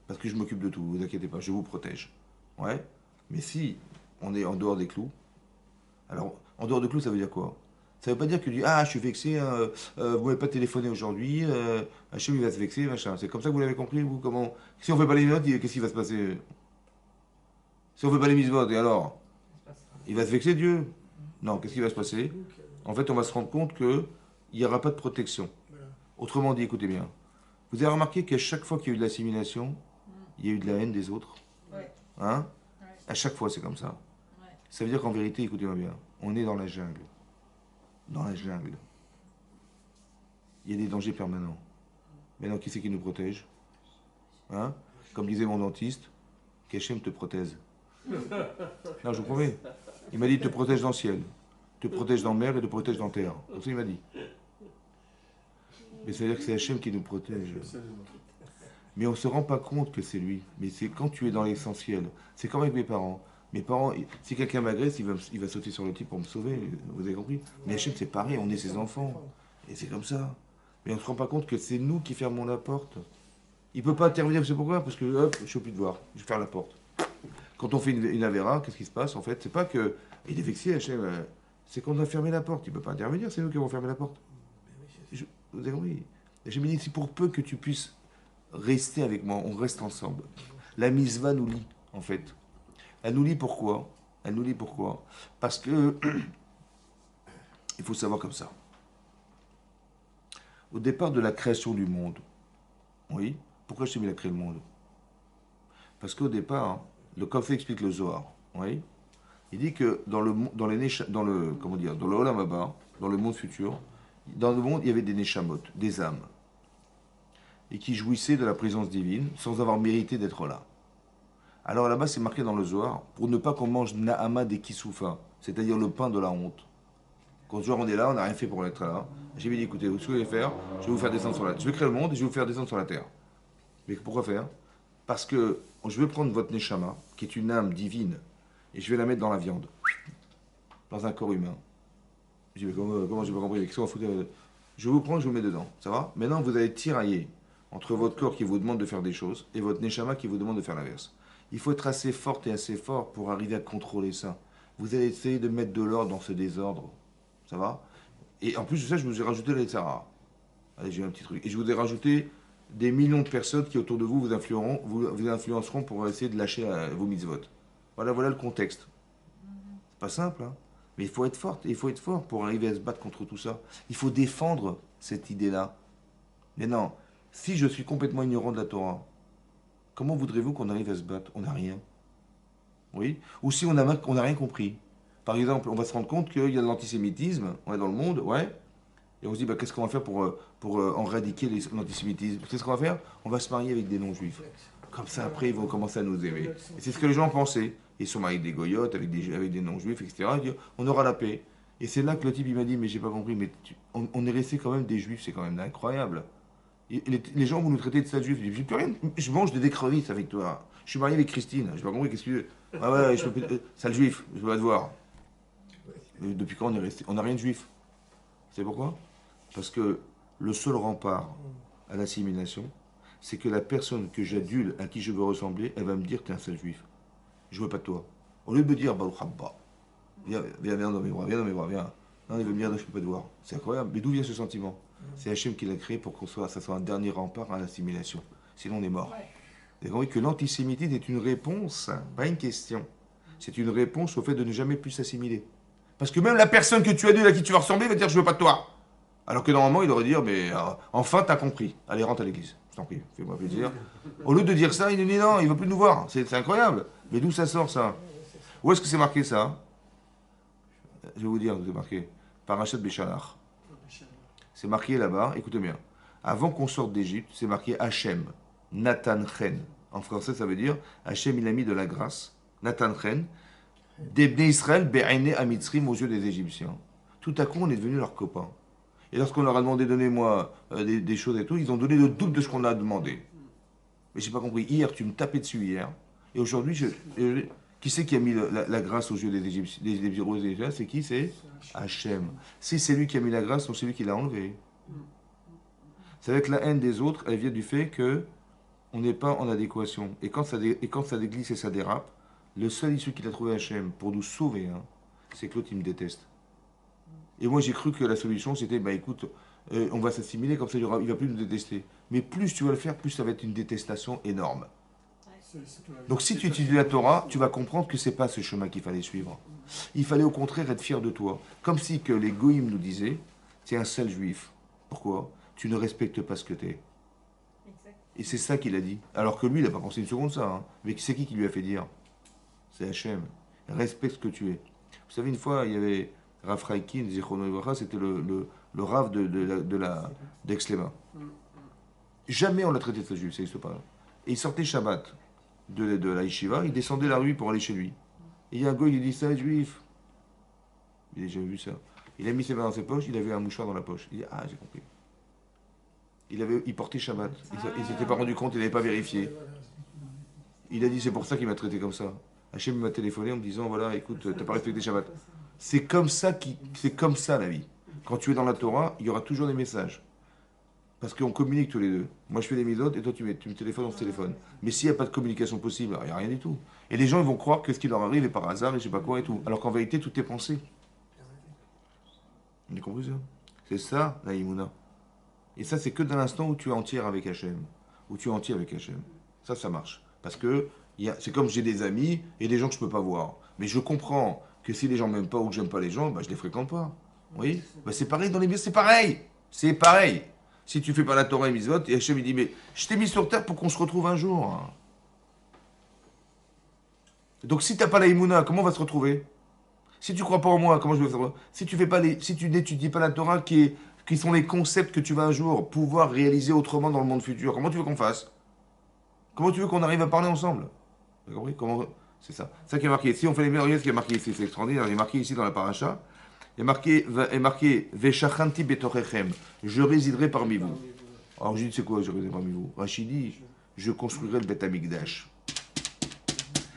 Parce que je m'occupe de tout, vous inquiétez pas, je vous protège. Ouais. Mais si on est en dehors des clous, alors en dehors des clous, ça veut dire quoi? Ça veut pas dire que tu dis, ah, je suis vexé, vous m'avez pas téléphoné aujourd'hui, Hachem il va se vexer, machin. C'est comme ça que vous l'avez compris, vous? Comment? Si on fait pas les mitzvot, qu'est-ce qui va se passer? Si on fait pas les mitzvot, et alors? Il va se vexer, Dieu? Non, qu'est-ce qui va se passer? En fait, on va se rendre compte que il n'y aura pas de protection. Autrement dit, écoutez bien, vous avez remarqué qu'à chaque fois qu'il y a eu de l'assimilation, il y a eu de la haine des autres. Hein? À chaque fois, c'est comme ça. Ça veut dire qu'en vérité, écoutez-moi bien, on est dans la jungle. Dans la jungle. Il y a des dangers permanents. Maintenant, qui c'est qui nous protège? Hein? Comme disait mon dentiste, qu'Hachem te protège. Non, je vous promets. Il m'a dit, te protège dans le ciel, te protège dans la mer et te protège dans la terre. Comme ça, il m'a dit. Mais ça veut dire que c'est Hachem qui nous protège. Mais on ne se rend pas compte que c'est lui. Mais c'est quand tu es dans l'essentiel. C'est comme avec mes parents. Mes parents, si quelqu'un m'agresse, il va sauter sur le type pour me sauver. Vous avez compris? Mais Hachem, c'est pareil, on est ses enfants. Et c'est comme ça. Mais on ne se rend pas compte que c'est nous qui fermons la porte. Il ne peut pas intervenir, vous savez pourquoi? Parce que, hop, je suis au plus de voir. Je vais faire la porte. Quand on fait une avéra, qu'est-ce qui se passe en fait? C'est pas que. Il est vexé, Hachem. C'est qu'on a fermé la porte. Il ne peut pas intervenir, c'est nous qui avons fermé la porte. Vous avez compris? Hachem dit, si pour peu que tu puisses rester avec moi, on reste ensemble. La mitzvah nous lie, en fait. Elle nous lie pourquoi? Elle nous lie pourquoi? Parce que, il faut savoir comme ça. Au départ de la création du monde, oui, pourquoi je t'ai mis à créer le monde? Parce qu'au départ, comme ça explique le Zohar, oui, il dit que dans le Olam Haba, dans le monde futur, dans le monde, il y avait des neshamot, des âmes, et qui jouissaient de la présence divine sans avoir mérité d'être là. Alors là-bas, c'est marqué dans le Zohar, pour ne pas qu'on mange Na'ama des Kisoufa, c'est-à-dire le pain de la honte. Quand ce jour on est là, on n'a rien fait pour être là. J'ai dit, écoutez, ce que je vais faire, je vais vous faire descendre sur la terre. Je vais créer le monde et je vais vous faire descendre sur la terre. Mais pourquoi faire? Parce que je vais prendre votre Neshama, qui est une âme divine, et je vais la mettre dans la viande, dans un corps humain. Je dis, mais comment j'ai pas compris? Je vous prends, je vous mets dedans. Ça va? Maintenant, vous allez tirailler entre votre corps qui vous demande de faire des choses et votre Neshama qui vous demande de faire l'inverse. Il faut être assez forte et assez fort pour arriver à contrôler ça. Vous allez essayer de mettre de l'ordre dans ce désordre. Ça va? Et en plus de ça, je vous ai rajouté les Tzara. Allez, j'ai un petit truc. Et je vous ai rajouté des millions de personnes qui autour de vous vous influenceront pour essayer de lâcher vos mitzvot. Voilà le contexte. C'est pas simple, hein? Mais il faut être forte, et il faut être fort pour arriver à se battre contre tout ça. Il faut défendre cette idée-là. Mais non, si je suis complètement ignorant de la Torah, comment voudrez-vous qu'on arrive à se battre? On n'a rien. Oui? Ou si on n'a rien compris. Par exemple, on va se rendre compte qu'il y a de l'antisémitisme dans le monde, ouais. Et on se dit, qu'est-ce qu'on va faire pour éradiquer l'antisémitisme? Qu'est-ce qu'on va faire? On va se marier avec des non-juifs. Comme ça, après, ils vont commencer à nous aimer. Et c'est ce que les gens pensaient. Ils sont mariés avec des goyotes, avec des non-juifs, etc. Ils disent, on aura la paix. Et c'est là que le type, il m'a dit, mais j'ai pas compris, mais on est resté quand même des juifs, c'est quand même incroyable. Et les gens, vous nous traitez de sale juif. Je dis, j'ai plus rien, je mange des crevisses avec toi. Je suis marié avec Christine, j'ai pas compris, qu'est-ce que tu veux? Ah ouais, je peux plus, sale juif, je peux pas te voir. Mais depuis quand on est resté? On n'a rien de juif. C'est pourquoi? Parce que le seul rempart à l'assimilation, c'est que la personne que j'adule, à qui je veux ressembler, elle va me dire, t'es un sale juif. Je veux pas de toi. Au lieu de me dire, Baruch Haba, viens dans mes bras, viens. Non, il veut me dire, je peux pas te voir. C'est incroyable. Mais d'où vient ce sentiment? C'est Hachem qui l'a créé pour que ça soit un dernier rempart à l'assimilation. Sinon, on est mort. Vous avez compris que l'antisémitisme est une réponse, pas une question. C'est une réponse au fait de ne jamais plus s'assimiler. Parce que même la personne que tu adules, à qui tu vas ressembler, va te dire, je veux pas de toi. Alors que normalement, il aurait dit, mais enfin, t'as compris. Allez, rentre à l'église. Je t'en prie, fais-moi plaisir. Au lieu de dire ça, il nous dit non, il ne veut plus nous voir. C'est incroyable. Mais d'où ça sort, ça? Où est-ce que c'est marqué, ça? Je vais vous dire où c'est marqué. Parachat Béchalach. C'est marqué là-bas, écoutez bien. Avant qu'on sorte d'Égypte, c'est marqué Hachem, Nathan Chen. En français, ça veut dire Hachem, il a mis de la grâce. Nathan Chen. D'Ebné Israël, Be'ene Amitzrim aux yeux des Égyptiens. Tout à coup, on est devenus leurs copains. Et lorsqu'on leur a demandé, donnez-moi des choses et tout, ils ont donné le double de ce qu'on a demandé. Mais j'ai pas compris. Hier, tu me tapais dessus hier. Et aujourd'hui, qui c'est qui a mis la grâce aux yeux des Égyptiens? C'est qui? C'est Hachem. Si c'est lui qui a mis la grâce, donc c'est lui qui l'a enlevé. C'est avec la haine des autres, elle vient du fait que on n'est pas en adéquation. Et quand ça déglisse et ça dérape, le seul issue qu'il a trouvé Hachem pour nous sauver, hein, c'est que l'autre il me déteste. Et moi j'ai cru que la solution c'était, bah écoute, on va s'assimiler, comme ça il va plus nous détester. Mais plus tu vas le faire, plus ça va être une détestation énorme. Donc si tu étudies la Torah, tu vas comprendre que c'est pas ce chemin qu'il fallait suivre. Il fallait au contraire être fier de toi. Comme si que les goïms nous disaient, tu es un seul juif. Pourquoi? Tu ne respectes pas ce que tu es. Et c'est ça qu'il a dit. Alors que lui, il n'a pas pensé une seconde ça. Hein. Mais c'est qui lui a fait dire? C'est Hachem. Respecte ce que tu es. Vous savez, une fois, il y avait Rav Raikin, c'était le Rav d'Aix-les-Bains. Jamais on l'a traité de ce juif, ça n'existe pas. Et il sortait Shabbat de la yeshiva, il descendait la rue pour aller chez lui. Et il y a un gars, il dit, ça, juif. Il a jamais vu ça. Il a mis ses mains dans ses poches, il avait un mouchoir dans la poche. Il dit, ah, j'ai compris. Il portait Shabbat. Il ne s'était pas rendu compte, il n'avait pas vérifié. Il a dit, c'est pour ça qu'il m'a traité comme ça. Hachem m'a téléphoné en me disant, voilà, écoute, tu n'as pas respecté Shabbat. C'est comme ça la vie. Quand tu es dans la Torah, il y aura toujours des messages. Parce qu'on communique tous les deux. Moi, je fais des misotes et toi, tu me téléphones, on se téléphone. Mais s'il n'y a pas de communication possible, il n'y a rien du tout. Et les gens, ils vont croire que ce qui leur arrive est par hasard et je sais pas quoi et tout. Alors qu'en vérité, tout est pensé. Vous avez compris ça? C'est ça, la Imouna. Et ça, c'est que dans l'instant où tu es entier avec Hachem. Où tu es entier avec Hachem. Ça marche. Parce que c'est comme j'ai des amis et des gens que je ne peux pas voir. Mais je comprends que si les gens ne m'aiment pas ou que j'aime pas les gens, bah, je ne les fréquente pas. Oui, bah, c'est pareil dans les biens, c'est pareil. C'est pareil. Si tu fais pas la Torah et Mitzvot, et Hachem il dit, mais je t'ai mis sur terre pour qu'on se retrouve un jour. Donc si tu n'as pas la Imouna, comment on va se retrouver? Si tu ne crois pas en moi, comment je vais faire? Si tu n'étudies pas la Torah qui sont les concepts que tu vas un jour pouvoir réaliser autrement dans le monde futur, comment tu veux qu'on fasse? Comment tu veux qu'on arrive à parler ensemble? Vous avez compris? C'est ça. C'est ça qui est marqué. Si on fait les merveilles, ce qui est marqué ici, c'est extraordinaire. Il est marqué ici dans la paracha. Il est marqué Veshachanti betorechem. Je résiderai parmi vous. Alors je dis, c'est quoi, je résiderai parmi vous? Rachid dit, je construirai le Beth Amikdash.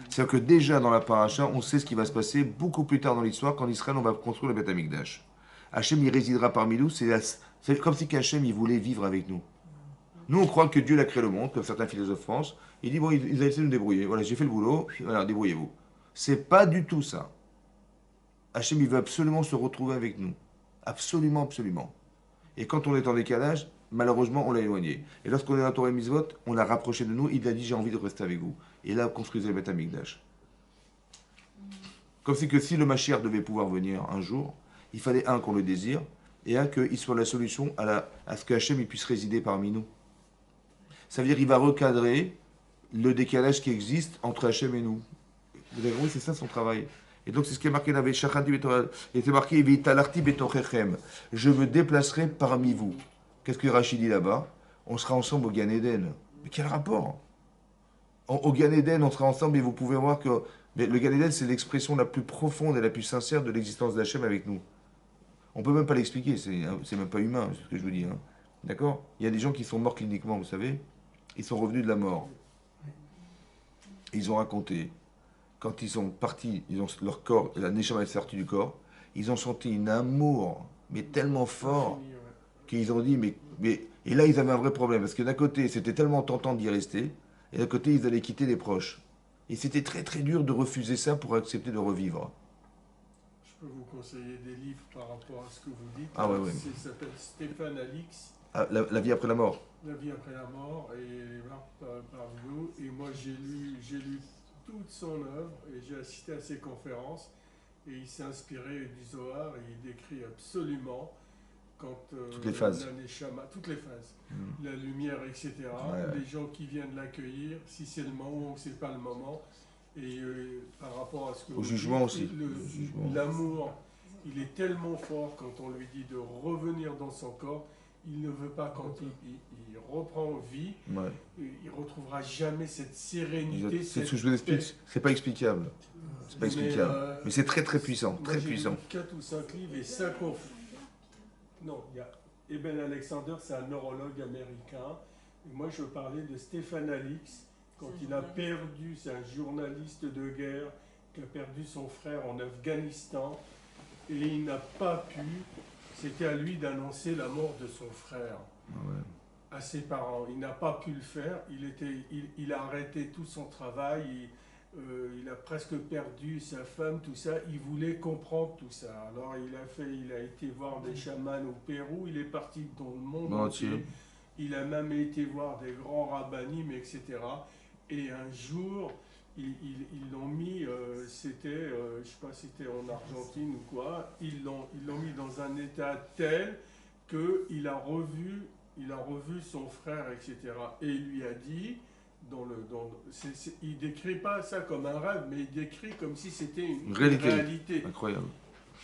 C'est-à-dire que déjà dans la paracha, on sait ce qui va se passer beaucoup plus tard dans l'histoire, qu'en Israël, on va construire le Beth Amikdash. Hachem, il résidera parmi nous. C'est comme si Hachem, il voulait vivre avec nous. Nous, on croit que Dieu a créé le monde, comme certains philosophes pensent. Il dit, bon, ils ont essayé de nous débrouiller. Voilà, j'ai fait le boulot, voilà, débrouillez-vous. C'est pas du tout ça. Hachem, il veut absolument se retrouver avec nous. Absolument, absolument. Et quand on est en décalage, malheureusement, on l'a éloigné. Et lorsqu'on est dans la Torah et Mitzvot, on l'a rapproché de nous, il a dit, j'ai envie de rester avec vous. Et là, construisez le Beth Amikdash. Comme si le Mashiach devait pouvoir venir un jour, il fallait qu'on le désire, et qu'il soit la solution à ce que Hachem il puisse résider parmi nous. Ça veut dire qu'il va recadrer le décalage qui existe entre Hachem et nous. Vous avez compris, c'est ça son travail. Et donc c'est ce qui est marqué dans Veshachanti betorechem. Il était marqué Vitalarti betorechem. Je me déplacerai parmi vous. Qu'est-ce que Rachid dit là-bas? On sera ensemble au Gan Eden. Mais quel rapport? Au Gan Eden, on sera ensemble et vous pouvez voir que le Gan Eden, c'est l'expression la plus profonde et la plus sincère de l'existence d'Hachem avec nous. On ne peut même pas l'expliquer, c'est même pas humain, c'est ce que je vous dis. Hein. D'accord? Il y a des gens qui sont morts cliniquement, vous savez. Ils sont revenus de la mort. Ils ont raconté, quand ils sont partis, leur corps, la neshama est sortie du corps, ils ont senti un amour, mais tellement fort, qu'ils ont dit, et là ils avaient un vrai problème, parce que d'un côté c'était tellement tentant d'y rester, et d'un côté ils allaient quitter les proches. Et c'était très très dur de refuser ça pour accepter de revivre. Je peux vous conseiller des livres par rapport à ce que vous dites. Ah ouais. Ça s'appelle Stéphane Alix. Ah, la vie après la mort. La vie après la mort, et là, par vous. Et moi, j'ai lu toute son œuvre, et j'ai assisté à ses conférences, et il s'est inspiré du Zohar, et il décrit absolument quand toutes les phases. Toutes les phases, la lumière, etc. Ouais. Les gens qui viennent l'accueillir, si c'est le moment ou c'est pas le moment. Et par rapport à ce que Au jugement aussi. L'amour, il est tellement fort quand on lui dit de revenir dans son corps. Il ne veut pas quand il reprend vie, Ouais. il retrouvera jamais cette sérénité. C'est ce que je vous explique, c'est pas explicable. C'est pas explicable. Mais c'est très très puissant, très puissant. 4 ou 5 livres et 5 Non, il y a Eben Alexander, c'est un neurologue américain. Et moi, je parlais de Stéphane Alix, quand il a perdu, c'est un journaliste de guerre, qui a perdu son frère en Afghanistan, et il n'a pas pu, c'était à lui d'annoncer la mort de son frère. À ses parents. Il n'a pas pu le faire, il a arrêté tout son travail, il a presque perdu sa femme, tout ça, il voulait comprendre tout ça. Alors il a été voir des chamans au Pérou, il est parti dans le monde entier, il a même été voir des grands rabbinim, etc. Et un jour, ils l'ont mis, c'était, je ne sais pas si c'était en Argentine ou quoi, ils l'ont mis dans un état tel qu'il a revu son frère, etc. Et il lui a dit, il décrit pas ça comme un rêve, mais il décrit comme si c'était une réalité. Incroyable.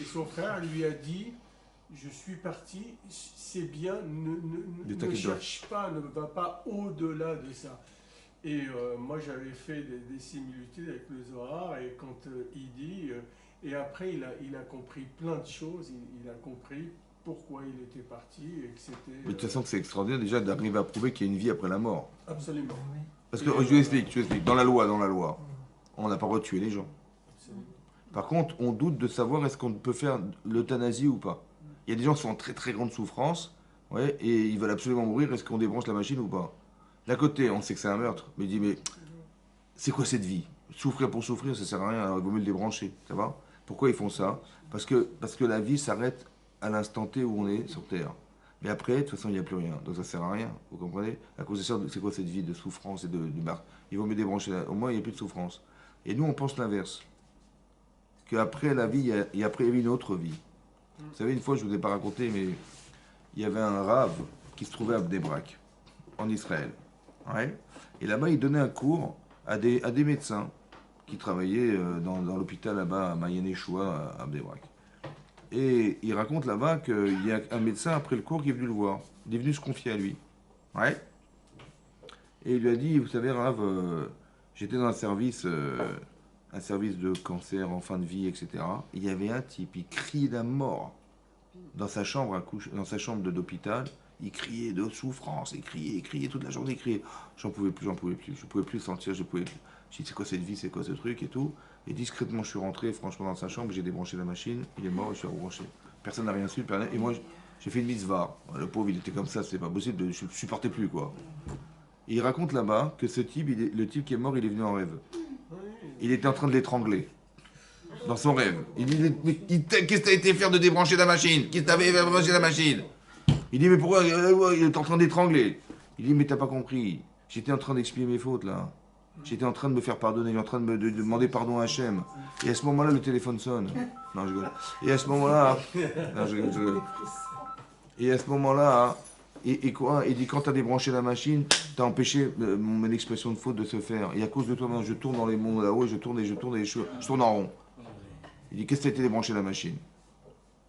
Et son frère lui a dit, je suis parti, c'est bien, ne cherche pas, ne va pas au-delà de ça. Et moi j'avais fait des similitudes avec le Zohar, et quand il dit, et après il a compris plein de choses, il a compris pourquoi il était parti et que c'était... Mais de toute façon, c'est extraordinaire déjà d'arriver à prouver qu'il y a une vie après la mort. Absolument. Parce que, je vous explique, dans la loi, on n'a pas le droit de tuer les gens. Absolument. Par contre, on doute de savoir est-ce qu'on peut faire l'euthanasie ou pas. Il y a des gens qui sont en très très grande souffrance, ouais, et ils veulent absolument mourir, est-ce qu'on débranche la machine ou pas? D'un côté, on sait que c'est un meurtre, mais il dit, mais c'est quoi cette vie? Souffrir pour souffrir, ça sert à rien, alors il vaut mieux le débrancher, ça va? Pourquoi ils font ça? Parce que la vie s'arrête à l'instant T où on est sur Terre. Mais après, de toute façon, il n'y a plus rien. Donc ça ne sert à rien, vous comprenez? À cause de ça, c'est quoi cette vie de souffrance et de marque? Il vaut mieux débrancher, au moins il n'y a plus de souffrance. Et nous, on pense l'inverse. Qu'après la vie, il y a une autre vie. Vous savez, une fois, je ne vous ai pas raconté, mais il y avait un rave qui se trouvait à Bnei Brak, en Israël. Ouais. Et là-bas, il donnait un cours à des médecins qui travaillaient dans l'hôpital là-bas à Mayen Yeshua, à Bnei Brak. Et il raconte là-bas qu'il y a un médecin après le cours qui est venu le voir. Il est venu se confier à lui. Ouais. Et il lui a dit, vous savez, Rav, j'étais dans un service de cancer en fin de vie, etc. Et il y avait un type, il criait la mort dans sa chambre d'hôpital. Il criait de souffrance, il criait toute la journée, il criait. J'en pouvais plus, je pouvais plus le sentir, je pouvais plus. J'ai dit, c'est quoi cette vie, c'est quoi ce truc et tout. Et discrètement, je suis rentré, franchement, dans sa chambre, j'ai débranché la machine, il est mort, je suis rebranché. Personne n'a rien su, et moi, j'ai fait une mitzvah. Le pauvre, il était comme ça, c'est pas possible, je ne supportais plus, quoi. Et il raconte là-bas que ce type, le type qui est mort, il est venu en rêve. Il était en train de l'étrangler. Dans son rêve. Il dit, mais qu'est-ce que t'as été faire de débrancher la machine? Qu'est-ce que t'avais fait de débrancher la machine? Il dit, mais pourquoi il est en train d'étrangler? Il dit, mais t'as pas compris. J'étais en train d'expier mes fautes, là. J'étais en train de me faire pardonner, j'étais en train de demander pardon à Hachem. Et à ce moment-là, le téléphone sonne. Non, je rigole. Et à ce moment-là... Non, je rigole. Et à ce moment-là... Et quoi? Il dit, quand t'as débranché la machine, t'as empêché mon expression de faute de se faire. Et à cause de toi, maintenant, je tourne dans les mondes là-haut, je tourne je tourne en rond. Il dit, qu'est-ce que t'as été débranché la machine?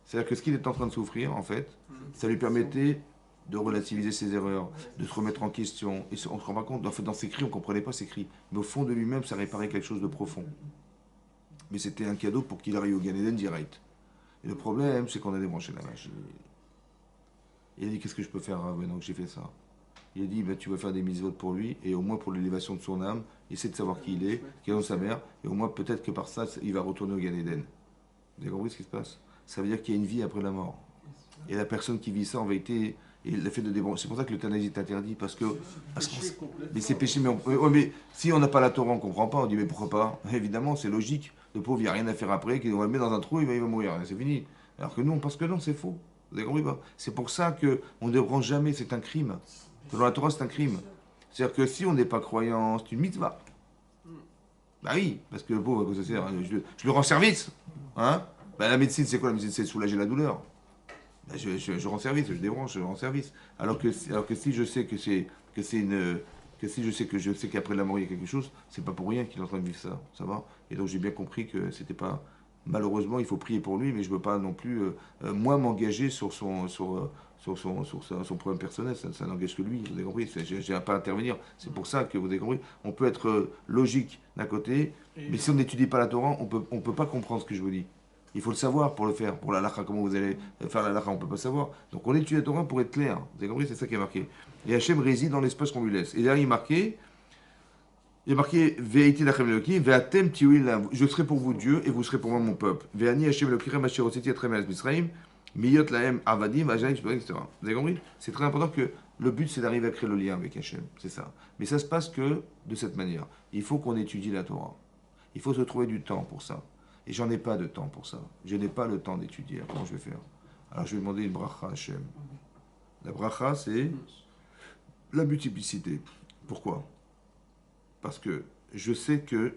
C'est-à-dire que ce qu'il est en train de souffrir, en fait, ça lui permettait de relativiser ses erreurs, de se remettre en question. Et on ne se rend pas compte, en fait, dans ses cris, on ne comprenait pas ses cris. Mais au fond de lui-même, ça réparait quelque chose de profond. Mais c'était un cadeau pour qu'il arrive au Gan Eden direct. Et le problème, c'est qu'on a débranché la machine. Il a dit, qu'est-ce que je peux faire maintenant que j'ai fait ça? Il a dit, tu vas faire des mitzvot pour lui, et au moins pour l'élévation de son âme, essaie de savoir qui il est, qui est dans sa mère, et au moins peut-être que par ça, il va retourner au Gan Eden. Vous avez compris ce qui se passe? Ça veut dire qu'il y a une vie après la mort. Et la personne qui vit ça, en vérité, et le fait de débrancher, c'est pour ça que l'euthanasie est interdit, parce que... Mais c'est péché, mais si on n'a pas la Torah, on ne comprend pas, on dit, mais pourquoi pas? Évidemment, c'est logique. Le pauvre, il n'y a rien à faire après, on va le mettre dans un trou, il va mourir, c'est fini. Alors que nous, on pense que non, c'est faux. Vous avez compris pas? C'est pour ça qu'on ne débranche jamais, c'est un crime. Selon la Torah, c'est un crime. C'est-à-dire que si on n'est pas croyant, c'est une mitzvah. Bah oui, parce que le pauvre, à quoi ça sert? Je lui rends service. Hein? Bah, la médecine, c'est quoi la médecine? C'est soulager la douleur. Ben, je rends service, je débranche, je rends service. Alors que si je sais que c'est une que si je sais qu'après la mort il y a quelque chose, c'est pas pour rien qu'il est en train de vivre ça, ça va. Et donc j'ai bien compris que c'était pas malheureusement il faut prier pour lui, mais je veux pas non plus moi m'engager sur son problème personnel, ça n'engage que lui, vous avez compris, j'ai pas à intervenir. C'est pour ça que vous avez compris, on peut être logique d'un côté, mais si on n'étudie pas la Torah, on peut pas comprendre ce que je vous dis. Il faut le savoir pour le faire. Pour la lacha, comment vous allez faire la lacha, on ne peut pas savoir. Donc on étudie la Torah pour être clair. Vous avez compris, c'est ça qui est marqué. Et Hachem réside dans l'espace qu'on lui laisse. Et derrière, il est marqué Ve'iti lachem Eloki, ve'atem tiouil lam. Je serai pour vous Dieu et vous serez pour moi mon peuple. Ve'ani Hachem Elokirem asher otzeti etrem eretz Misraim, miyot lahem avadim, ajaim, etc. Vous avez compris? C'est très important que le but c'est d'arriver à créer le lien avec Hachem. C'est ça. Mais ça se passe que de cette manière. Il faut qu'on étudie la Torah. Il faut se trouver du temps pour ça. Et j'en ai pas de temps pour ça. Je n'ai pas le temps d'étudier. Comment je vais faire? Alors je vais demander une bracha à Hachem. La bracha, c'est la multiplicité. Pourquoi? Parce que je sais que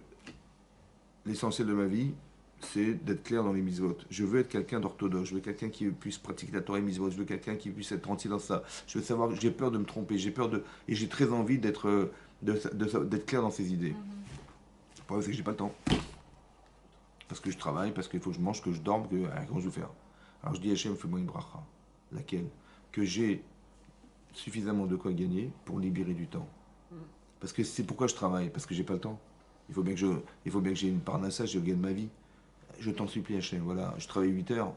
l'essentiel de ma vie, c'est d'être clair dans les mitzvot. Je veux être quelqu'un d'orthodoxe. Je veux quelqu'un qui puisse pratiquer la Torah et les mitzvot. Je veux quelqu'un qui puisse être tranquille dans ça. Je veux savoir, j'ai peur de me tromper. Et j'ai très envie d'être clair dans ses idées. Le problème, c'est que j'ai pas le temps. Parce que je travaille, parce qu'il faut que je mange, que je dorme, comment je vais faire? Alors je dis Hachem, fais-moi une bracha. Laquelle? Que j'ai suffisamment de quoi gagner pour libérer du temps. Parce que c'est pourquoi je travaille, parce que j'ai pas le temps. Il faut bien que j'ai une parnassa, je gagne ma vie. Je t'en supplie Hachem, voilà, je travaille 8 heures,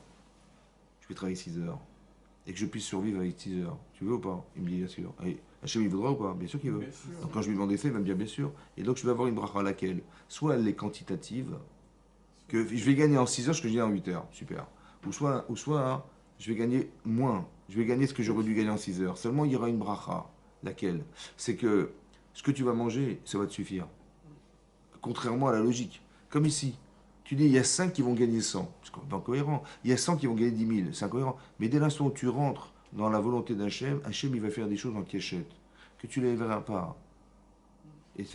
je vais travailler 6 heures. Et que je puisse survivre avec 6 heures. Tu veux ou pas? Il me dit bien sûr. Et Hachem il voudra ou pas? Bien sûr qu'il veut. Donc quand je lui demande ça, il va me dire bien sûr. Et donc je vais avoir une bracha laquelle? Soit elle est quantitative, que je vais gagner en 6 heures ce que je gagne en 8 heures, super. Ou soit hein, je vais gagner moins, je vais gagner ce que j'aurais dû gagner en 6 heures. Seulement il y aura une bracha, laquelle? C'est que ce que tu vas manger, ça va te suffire. Contrairement à la logique. Comme ici, tu dis il y a 5 qui vont gagner 100, c'est incohérent. Il y a 100 qui vont gagner 10 000, c'est incohérent. Mais dès l'instant où tu rentres dans la volonté d'Hachem, Hachem il va faire des choses en cachette, que tu ne les verras pas. Et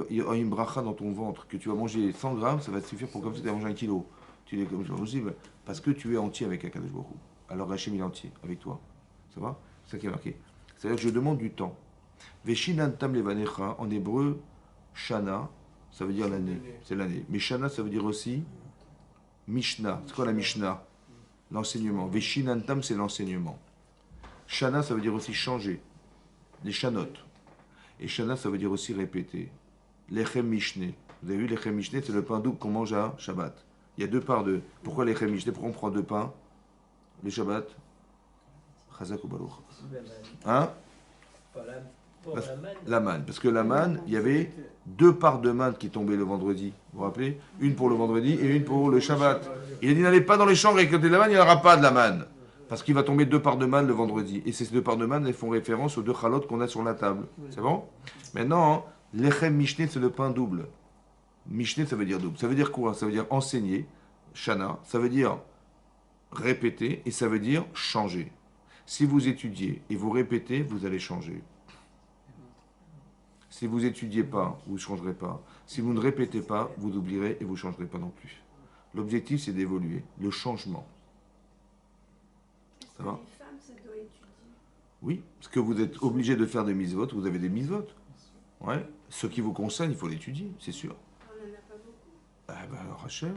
il y aura une bracha dans ton ventre, que tu vas manger 100 grammes, ça va te suffire pour comme si tu as mangé 1 kilo. Tu dis comme c'est pas possible, parce que tu es entier avec Akadosh Baruch Hu. Alors Hachem il est entier avec toi. Ça va? C'est ça qui est marqué. C'est-à-dire que je demande du temps. Veshinantam levanecha, en hébreu, Shana, ça veut dire l'année. C'est l'année. Mais Shana, ça veut dire aussi Mishnah. C'est quoi la Mishnah? L'enseignement. Veshinantam, c'est l'enseignement. Shana, ça veut dire aussi changer. Les Shanot. Et Shana, ça veut dire aussi répéter. Lechem Mishne. Vous avez vu, Lechem Mishne, c'est le pain double qu'on mange à Shabbat. Il y a deux parts de. Pourquoi Lechem Mishne? Pourquoi on prend deux pains? Le Shabbat? Chazak ou Baruch. Hein? La manne. Parce que la manne, il y avait deux parts de manne qui tombaient le vendredi. Vous vous rappelez? Une pour le vendredi et une pour le Shabbat. Il a dit n'allez pas dans les champs récolter de la manne, il n'y aura pas de la manne. Parce qu'il va tomber deux parts de manne le vendredi. Et ces deux parts de manne, elles font référence aux deux chalotes qu'on a sur la table. C'est bon? Maintenant, l'Echem Mishne, c'est le pain double. Mishne, ça veut dire double. Ça veut dire quoi? Ça veut dire enseigner, Shana. Ça veut dire répéter et ça veut dire changer. Si vous étudiez et vous répétez, vous allez changer. Si vous étudiez pas, vous ne changerez pas. Si vous ne répétez pas, vous oublierez et vous ne changerez pas non plus. L'objectif, c'est d'évoluer. Le changement. Ça va? Les femmes, ça doit étudier. Oui, parce que vous êtes obligé de faire des mises-votes, vous avez des mises-votes. Ouais. Ce qui vous concerne, il faut l'étudier, c'est sûr. On n'en a pas beaucoup. Ah ben alors Hachem.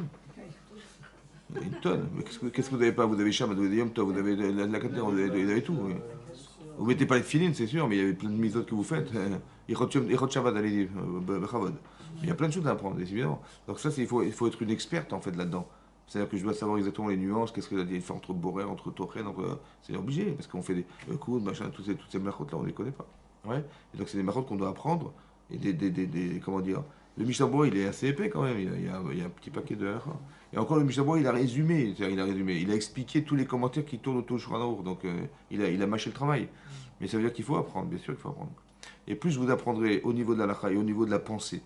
Il y a une tonne. Mais qu'est-ce que vous n'avez pas? Vous avez Shabbat, vous avez Yom Tov, vous avez la Katner, vous avez tout. Oui. Vous ne mettez pas les filines, c'est sûr, mais il y avait plein de mises-votes que vous faites. Irot Shabbat, allez, Bechavod. Il y a plein de choses à apprendre, évidemment. Donc ça, il faut être une experte en fait là-dedans. C'est-à-dire que je dois savoir exactement les nuances, qu'est-ce qu'il y a différence entre Borer, entre Tochen, c'est obligé, parce qu'on fait des cours, machin, toutes ces marcottes là, on ne les connaît pas. Ouais. Et donc c'est des marcottes qu'on doit apprendre, et comment dire, le Mishnah il est assez épais quand même, il y a un petit paquet de R. Et encore le Mishnah il a résumé, il a expliqué tous les commentaires qui tournent autour de Shulchan Aruch, donc il a mâché le travail. Mais ça veut dire qu'il faut apprendre, bien sûr qu'il faut apprendre. Et plus vous apprendrez au niveau de la halakha et au niveau de la pensée.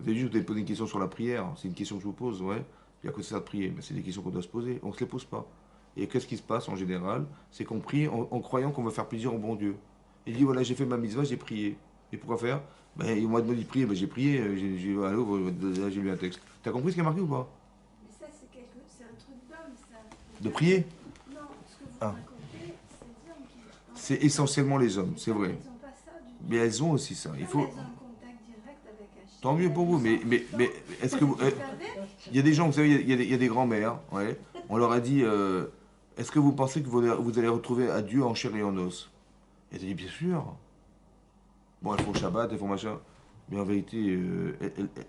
Vous avez dit, je vous ai posé une question sur la prière. C'est une question que je vous pose, ouais. Il y a que ça de prier, mais c'est des questions qu'on doit se poser. On ne se les pose pas. Et qu'est-ce qui se passe en général? C'est qu'on prie en croyant qu'on va faire plaisir au bon Dieu. Il dit, voilà, j'ai fait ma mitzvah, j'ai prié. Et pourquoi faire? Il m'a demandé de prier, j'ai prié, j'ai lu un texte. T'as compris ce qui est marqué ou pas? Mais ça, c'est un truc d'homme, ça. De prier? Non, ce que vous Ah. racontez, c'est des hommes qui. C'est essentiellement les hommes, c'est vrai. Ils n'ont pas ça du tout. Mais elles ont aussi ça. Il faut... Elles ont un contact direct avec Hachem. Tant mieux pour vous, mais est-ce que vous... Vous savez, Il y a des gens, vous savez, il y a des grands-mères, ouais. On leur a dit, est-ce que vous pensez que vous allez retrouver à Dieu en chair et en os? Et elles ont dit, bien sûr. Bon, elles font Shabbat, elles font machin. Mais en vérité,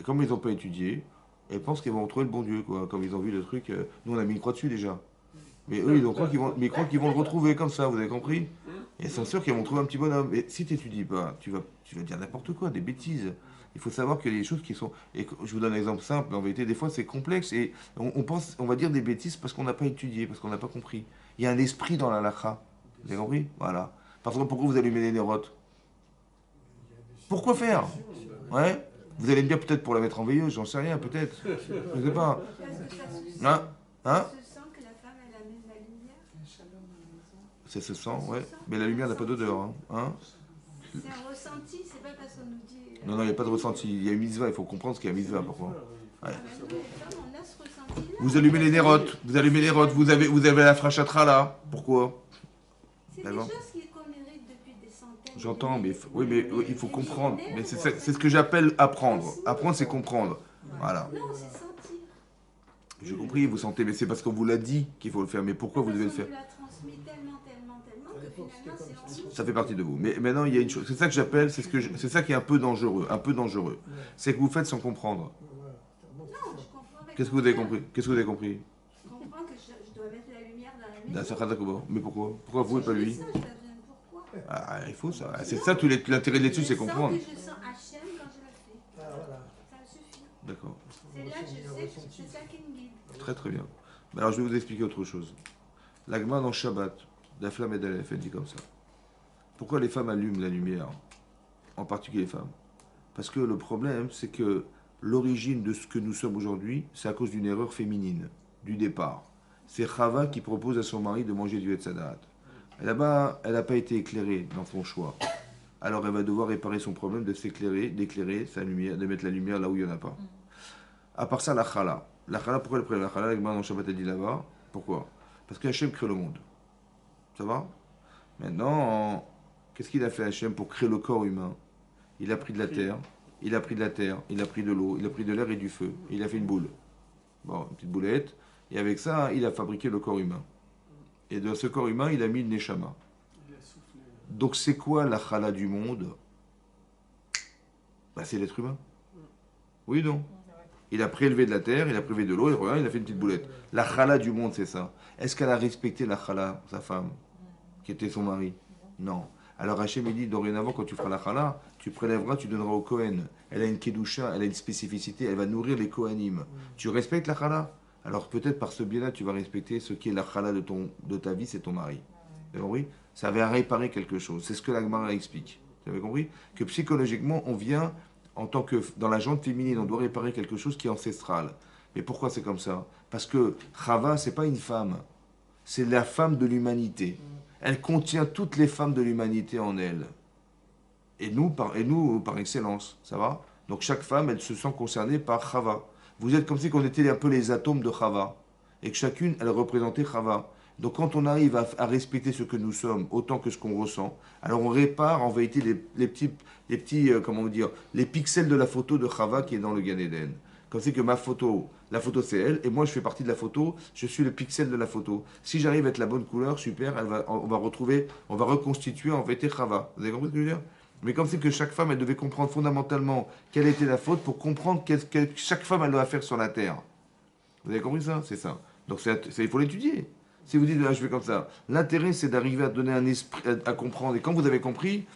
comme ils n'ont pas étudié, elles pensent qu'elles vont retrouver le bon Dieu, quoi. Comme ils ont vu le truc, nous on a mis une croix dessus déjà. Mais eux, ils croient qu'ils vont le retrouver comme ça, vous avez compris? Et elles sont sûres qu'ils vont trouver un petit bonhomme. Et si tu n'étudies pas, tu vas dire n'importe quoi, des bêtises. Il faut savoir qu'il y a des choses qui sont... Et je vous donne un exemple simple, mais en vérité, des fois, c'est complexe. Et on va dire des bêtises parce qu'on n'a pas étudié, parce qu'on n'a pas compris. Il y a un esprit dans la lakha. Vous avez compris? Voilà. Par exemple, pourquoi vous allumez les nérotes? Pourquoi faire? Ouais. Vous allez me dire peut-être pour la mettre en veilleuse, j'en sais rien, peut-être. Je ne sais pas. parce que ça se sent. Hein? Hein? Ça se sent que la femme, elle amène la lumière. Ça se sent, ouais. Mais la lumière n'a pas d'odeur. Hein? C'est un ressenti, c'est pas parce qu'on nous dit. Non, non, il n'y a pas de ressenti. Il y a une mitzvah, il faut comprendre ce qu'il y a une mitzvah, pourquoi. Ouais. Ah, mais nous, les femmes, on a ce ressenti-là. Vous allumez les nérotes, vous avez la frachatra là. Pourquoi? C'est des D'accord. choses qu'on mérite depuis des centaines. J'entends, mais de il faut comprendre. millénaires, Mais voire c'est ce que j'appelle apprendre. Apprendre, c'est comprendre. Voilà. Non, c'est sentir. J'ai compris, vous sentez, mais c'est parce qu'on vous l'a dit qu'il faut le faire. Mais pourquoi vous devez le faire? On nous l'a transmis tellement que finalement, c'est en nous. Ça fait partie de vous. Mais maintenant, il y a une chose. C'est ça que j'appelle, c'est ça qui est un peu dangereux. C'est que vous faites sans comprendre. Non, je comprends avec Qu'est-ce que mon vous avez cœur. compris? Qu'est-ce que vous avez compris? Je comprends que je dois mettre la lumière dans la Dans maison. Sakhat Akuba. Mais pourquoi? Pourquoi vous et pas lui? Ça, je la viens pourquoi? Ah, il faut ça. C'est ça, l'intérêt de l'étude, c'est comprendre. Je sens Hachem quand je le fais. Ah, voilà. Ça me suffit. D'accord. C'est là que je sais que c'est ça qui me guide. Très très bien. Mais alors je vais vous expliquer autre chose. L'agma dans Shabbat, la flamme et d'Aleph, elle dit comme ça. Pourquoi les femmes allument la lumière? En particulier les femmes. Parce que le problème, c'est que l'origine de ce que nous sommes aujourd'hui, c'est à cause d'une erreur féminine, du départ. C'est Chava qui propose à son mari de manger du Etzadat. Et là-bas, elle n'a pas été éclairée dans son choix. Alors elle va devoir réparer son problème de d'éclairer sa lumière, de mettre la lumière là où il n'y en a pas. À part ça, la chala. La chala, pourquoi elle prend la chala? La Gemara dans Shabbat, elle dit là-bas. Pourquoi? Parce que Hachem crée le monde. Ça va? Maintenant, qu'est-ce qu'il a fait Hachem pour créer le corps humain? Il a pris de la terre, il a pris de l'eau, il a pris de l'air et du feu. Et il a fait une boule. Bon, une petite boulette. Et avec ça, il a fabriqué le corps humain. Et dans ce corps humain, il a mis le neshama. Il a soufflé. Donc c'est quoi la chala du monde? Bah, c'est l'être humain. Oui, non? Il a prélevé de la terre, il a prélevé de l'eau, et regarde, il a fait une petite boulette. La chala du monde, c'est ça. Est-ce qu'elle a respecté la chala, sa femme, qui était son mari? Non. Alors Hachem, il dit, dorénavant, quand tu feras la chala, tu prélèveras, tu donneras au Kohen. Elle a une kedusha, elle a une spécificité, elle va nourrir les Kohanim. Tu respectes la chala? Alors peut-être par ce biais-là, tu vas respecter ce qui est la chala de ta vie, c'est ton mari. Vous avez compris? Ça va réparer quelque chose. C'est ce que la Gemara explique. Vous avez compris? Que psychologiquement, on vient, en tant que dans la jante féminine, on doit réparer quelque chose qui est ancestral. Mais pourquoi c'est comme ça? Parce que Chava, c'est pas une femme. C'est la femme de l'humanité. Elle contient toutes les femmes de l'humanité en elle. Et nous, par excellence. Ça va? Donc chaque femme, elle se sent concernée par Chava. Vous êtes comme si on était un peu les atomes de Chava. Et que chacune, elle représentait Chava. Donc quand on arrive à respecter ce que nous sommes, autant que ce qu'on ressent, alors on répare en vérité les petits comment dire, les pixels de la photo de Chava qui est dans le Gan Eden. Comme c'est que la photo c'est elle, et moi je fais partie de la photo, je suis le pixel de la photo. Si j'arrive à être la bonne couleur, super, on va reconstituer en vérité Chava. Vous avez compris ce que je veux dire? Mais comme c'est que chaque femme, elle devait comprendre fondamentalement quelle était la faute pour comprendre que chaque femme, elle doit faire sur la terre. Vous avez compris ça? C'est ça. Donc il faut l'étudier. Si vous dites, ah, je fais comme ça, l'intérêt c'est d'arriver à donner un esprit, à comprendre. Et quand vous avez compris,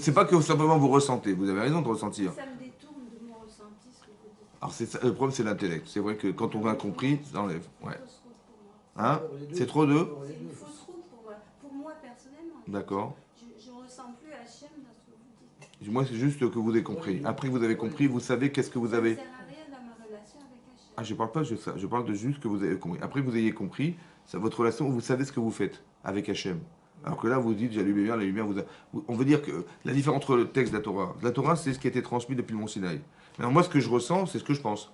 c'est pas que simplement vous ressentez. Vous avez raison de ressentir. Ça me détourne de mon ressenti, ce que vous dites. Alors c'est ça, le problème c'est l'intellect. C'est vrai que quand on a compris, ça enlève. Ouais. Fausse route pour moi. Hein? C'est trop de? C'est une fausse route pour moi personnellement. D'accord. Je ressens plus Hachem dans ce que vous dites. Moi c'est juste que vous avez compris. Après que vous avez compris, vous savez qu'est-ce que vous avez. Ça ne sert à rien dans ma relation avec Hachem. Ah, je parle pas de ça. Je parle de juste que vous avez compris. Après que vous ayez compris, c'est votre relation, vous savez ce que vous faites avec Hachem. Alors que là, vous dites, j'allume bien, la lumière, on veut dire que la différence entre le texte de la Torah, c'est ce qui a été transmis depuis le Mont Sinaï. Maintenant, moi, ce que je ressens, c'est ce que je pense.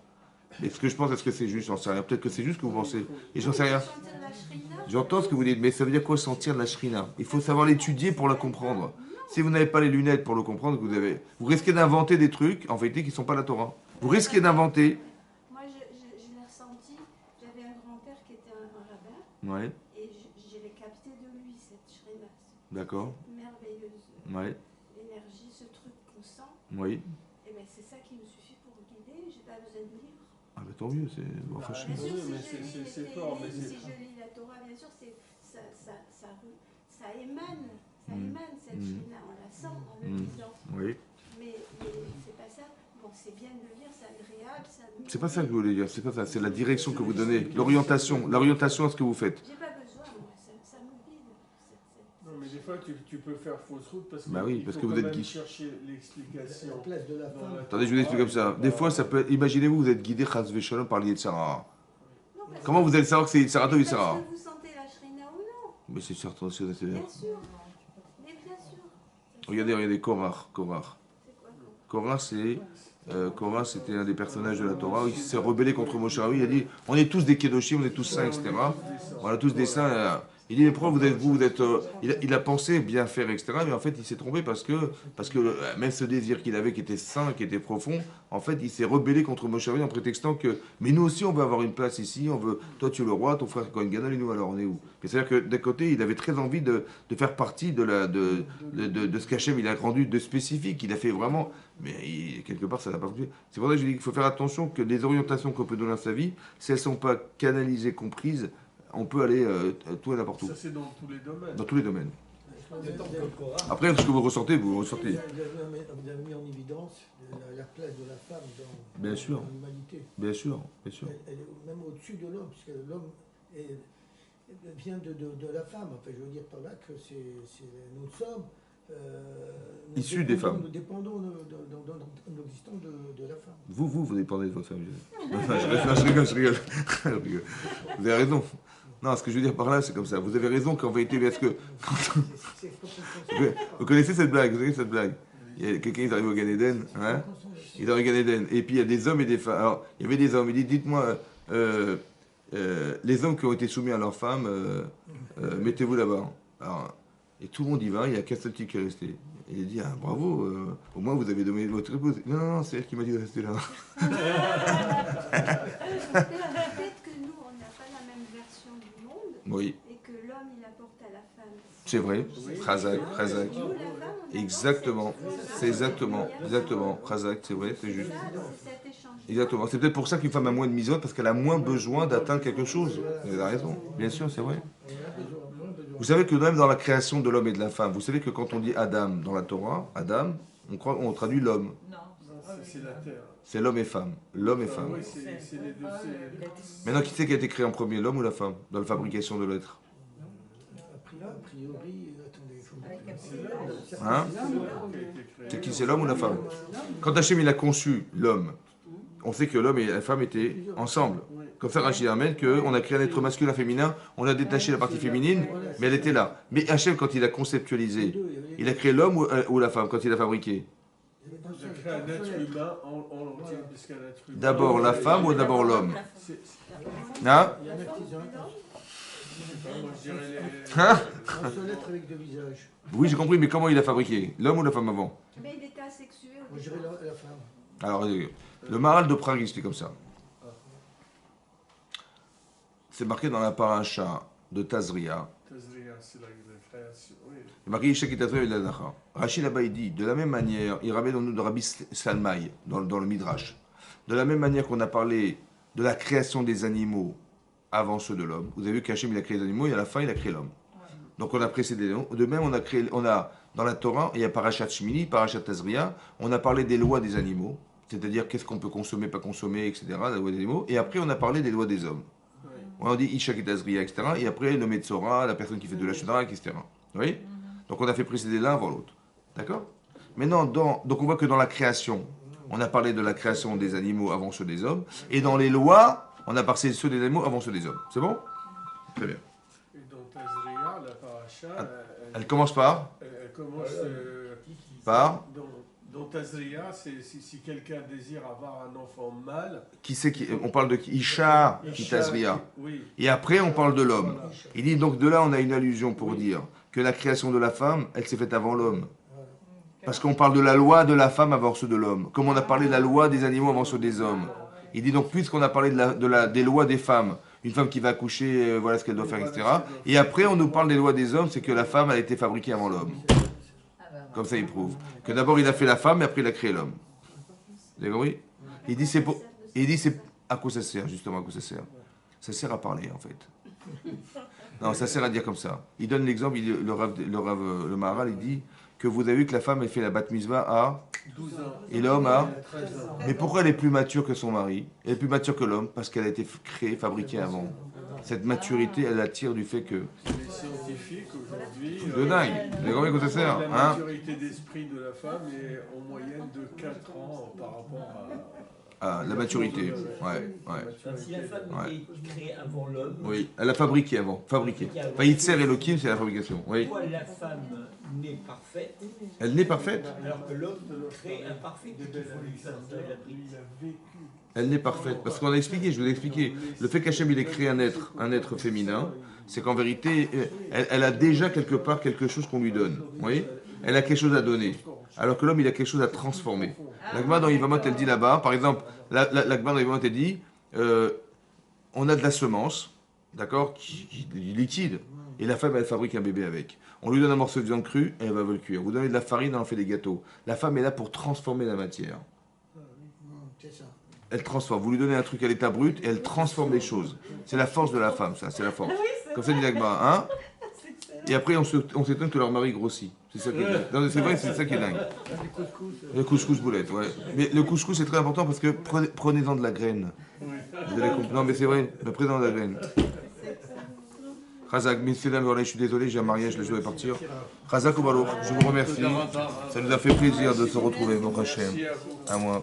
Mais ce que je pense, est-ce que c'est juste? J'en sais rien. Peut-être que c'est juste ce que vous pensez. Et j'en sais rien. Sentir la shrina, J'entends ce que vous dites, mais ça veut dire quoi sentir de la shrina? Il faut savoir l'étudier pour la comprendre. Si vous n'avez pas les lunettes pour le comprendre, vous risquez d'inventer des trucs, en vérité, qui ne sont pas la Torah. Vous risquez d'inventer. moi je l'ai ressenti, j'avais un grand-père qui était un rabbin, Ouais, et je l'ai capté de lui, cette shrina, d'accord. cette merveilleuse Ouais, énergie, ce truc qu'on sent. oui. Et bien c'est ça qui me suffit pour guider, j'ai pas besoin de livre. Ah, bah tant mieux, c'est. Bon, enfin, Bien sûr, Oui, mais si je lis les c'est fort, mais Télim, c'est- si je lis la Torah, bien sûr, ça émane, Mm. cette Mm. shrina, on la sent en le Mm. lisant. Oui. Mais c'est pas ça. Bon, c'est bien de le lire, c'est agréable, ça me C'est pas ça que je voulais dire, c'est pas ça, c'est la direction que vous donnez, l'orientation à ce que vous faites. J'ai pas besoin, moi, ça me guide. Non, mais des fois, tu peux faire fausse route parce que Bah oui, il parce faut que vous quand êtes même guide. chercher l'explication. La place de la dans femme. la Attendez, je vous explique comme ça. Des fois, ça peut être. Imaginez-vous, vous êtes guidé Chaz Veshalom par l'Yetzara. Non, parce Comment vous allez savoir que c'est Yetzara ou parce Yetzara? que vous sentez la shrina ou non, Mais c'est certain, c'est. bien sûr. Mais bien sûr. Regardez, Korach. C'est quoi Korach, c'était un des personnages de la Torah. Il s'est rebellé contre Moshe Rabbeinu. Il a dit on est tous des Kedoshim, on est tous saints, etc. On a tous des saints. Il dit mais pourquoi vous êtes. Il a pensé bien faire, etc. Mais en fait, il s'est trompé parce que même ce désir qu'il avait, qui était saint, qui était profond, en fait, il s'est rebellé contre Moshe Rabbeinu en prétextant que mais nous aussi, on veut avoir une place ici. On veut. Toi, tu es le roi, ton frère Kohen Gadol, et nous, alors on est où? C'est-à-dire que d'un côté, il avait très envie de faire partie de ce qu'Hachem il a rendu de spécifique. Il a fait vraiment. Mais quelque part, ça n'a pas fonctionné. C'est pour ça que je dis qu'il faut faire attention que les orientations qu'on peut donner à sa vie, si elles ne sont pas canalisées, comprises, on peut aller tout et n'importe où. Ça, c'est dans tous les domaines. Dans tous les domaines. Autant que le Coran. Après, ce que vous ressentez, vous ressentez. Vous avez mis en évidence la place de la femme dans Bien sûr. l'humanité. Bien sûr, bien sûr. Elle est même au-dessus de l'homme, puisque l'homme vient de la femme. Enfin, je veux dire par là que nous sommes nous Issus des femmes. Nous dépendons dans l'existence de la femme. Vous dépendez de votre femme. Je rigole. Je rigole. Vous avez raison. Non, ce que je veux dire par là, c'est comme ça. Vous avez raison qu'en vérité, parce que. Vous connaissez cette blague? Il y a quelqu'un qui arrive au Gan Eden, hein? Il est au Gan Eden. Et puis il y a des hommes et des femmes. Alors, il y avait des hommes. Il dit dites-moi, les hommes qui ont été soumis à leurs femmes, mettez-vous là-bas. Alors, et tout le monde y va, il n'y a qu'un seul type qui est resté. Et il dit bravo, au moins vous avez donné votre épouse. Non, c'est elle qui m'a dit de rester là. Peut-être que nous, on n'a pas la même version du monde Oui, et que l'homme, il apporte à la femme. c'est vrai. Khazak. Nous, la femme, on apporte Exactement. cette C'est exactement. Khazak, c'est vrai, c'est juste. Ça, c'est cet échange. Exactement. C'est peut-être pour ça qu'une femme a moins de misote, parce qu'elle a moins besoin d'atteindre quelque chose. Vous avez raison. Bien sûr, c'est vrai. Vous savez que même dans la création de l'homme et de la femme, vous savez que quand on dit Adam dans la Torah, Adam, on traduit l'homme. Non. C'est la terre. C'est l'homme et femme. L'homme et femme. Oui, c'est les deux. Maintenant, qui c'est qui a été créé en premier, l'homme ou la femme, dans la fabrication de l'être? A priori, attendez, C'est Hein? l'homme qui a été créé. C'est qui, c'est l'homme ou la femme? Quand Hachem il a conçu l'homme, on sait que l'homme et la femme étaient ensemble. Comme ça, Rachid amène qu'on a créé un être masculin, féminin, on a détaché la partie féminine, mais elle était là. Mais Hachem, quand il a conceptualisé, il a créé l'homme ou la femme quand il a fabriqué? Il a créé un être humain en entier, puisqu'un être humain. D'abord la femme ou d'abord l'homme? C'est- Hein? Il y en a qui ont moi, je dirais Hein? un seul être avec deux visages. Oui, j'ai compris, mais comment il a fabriqué? L'homme ou la femme avant? Mais il était asexué au Moi, je dirais départ. la femme. Alors, le Maral de Prague, il explique comme ça. C'est marqué dans la paracha de Tazria. Tazria, c'est la création. Oui. C'est marqué Ishak et Tazria et Ladacha. Rachid là-bas, il dit, de la même manière, il ramène dans nous de Rabbi Salmaï, dans le Midrash. De la même manière qu'on a parlé de la création des animaux avant ceux de l'homme. Vous avez vu qu'Hachem, il a créé les animaux et à la fin, il a créé l'homme. Donc on a précédé les animaux. De même, on a dans la Torah, il y a Parashat Shmini, Parashat Tazria, on a parlé des lois des animaux, c'est-à-dire qu'est-ce qu'on peut consommer, pas consommer, etc., la loi des animaux. Et après, on a parlé des lois des hommes. On dit Ishak et Tazria, etc. Et après, le Metzora, la personne qui fait de la Shudra, etc. Oui. Donc on a fait précéder l'un avant l'autre. D'accord? Maintenant, donc on voit que dans la création, on a parlé de la création des animaux avant ceux des hommes. Et dans les lois, on a parlé ceux des animaux avant ceux des hommes. C'est bon? Très bien. Et dans Tazria, la paracha, Elle commence par elle commence Par dans Dans Tazria, c'est si quelqu'un désire avoir un enfant mâle. On parle de Isha qui Tazria. Oui. Et après, on parle de l'homme. Voilà. Il dit donc de là, on a une allusion pour dire que la création de la femme, elle s'est faite avant l'homme. Parce qu'on parle de la loi de la femme avant ceux de l'homme. Comme on a parlé de la loi des animaux avant ceux des hommes. Il dit donc, puisqu'on a parlé des lois des femmes, une femme qui va accoucher, voilà ce qu'elle doit faire, etc. Et après, on nous parle des lois des hommes, c'est que la femme, elle a été fabriquée avant l'homme. Comme ça, il prouve. Que d'abord, il a fait la femme, et après, il a créé l'homme. Vous avez compris? Il dit, c'est pour... Il dit, c'est... À quoi ça sert, justement, à quoi ça sert? Ça sert à parler, en fait. Non, ça sert à dire comme ça. Il donne l'exemple, le Maharal, il dit que vous avez vu que la femme, elle fait la bat mitzvah à 12 ans. et l'homme à... 13 ans. Mais pourquoi elle est plus mature que son mari? Elle est plus mature que l'homme parce qu'elle a été créée, fabriquée avant. Cette maturité, elle attire du fait que... Les scientifiques aujourd'hui. De dingue. Vous avez compris que ça sert, La hein? maturité d'esprit de la femme est en moyenne de 4 ans par rapport à. Ah, la maturité. Ouais. Enfin, si la femme était créée avant l'homme, Oui, elle a fabriqué avant. Fabriqué. Enfin, Yitzer Elohim, c'est la fabrication. Oui. pourquoi la femme naît parfaite Elle n'est parfaite. alors que l'homme crée imparfait? Il faut lui sortir la brique. Elle n'est parfaite. Parce qu'on a expliqué, je vous ai expliqué. Le fait qu'Hachem, il ait créé un être féminin, c'est qu'en vérité, elle a déjà quelque part quelque chose qu'on lui donne. Vous voyez? Elle a quelque chose à donner. Alors que l'homme, il a quelque chose à transformer. L'Agma dans Yvamot, elle dit là-bas, par exemple, l'Agma dans Yvamot, elle dit, on a de la semence, d'accord, qui est liquide, et la femme, elle fabrique un bébé avec. On lui donne un morceau de viande crue, et elle va le cuire. Vous donnez de la farine, elle en fait des gâteaux. La femme est là pour transformer la matière. C'est ça. Elle transforme. Vous lui donnez un truc à l'état brut, et elle transforme les choses. C'est la force de la femme, ça, c'est la force. Comme ça dit l'Agma, hein. Et après, on s'étonne que leur mari grossit. C'est ça qui est dingue. Non, c'est vrai, c'est ça qui est dingue. Le couscous boulette, ouais. Mais le couscous, c'est très important parce que prenez-en de la graine. Vous allez comprendre. Non, mais c'est vrai, prenez-en de la graine. Razak, messieurs, dames, voilà, je suis désolé, j'ai un mariage, je dois partir. Razak ou Baruch, je vous remercie. Ça nous a fait plaisir de se retrouver, mon Hachem. À moi.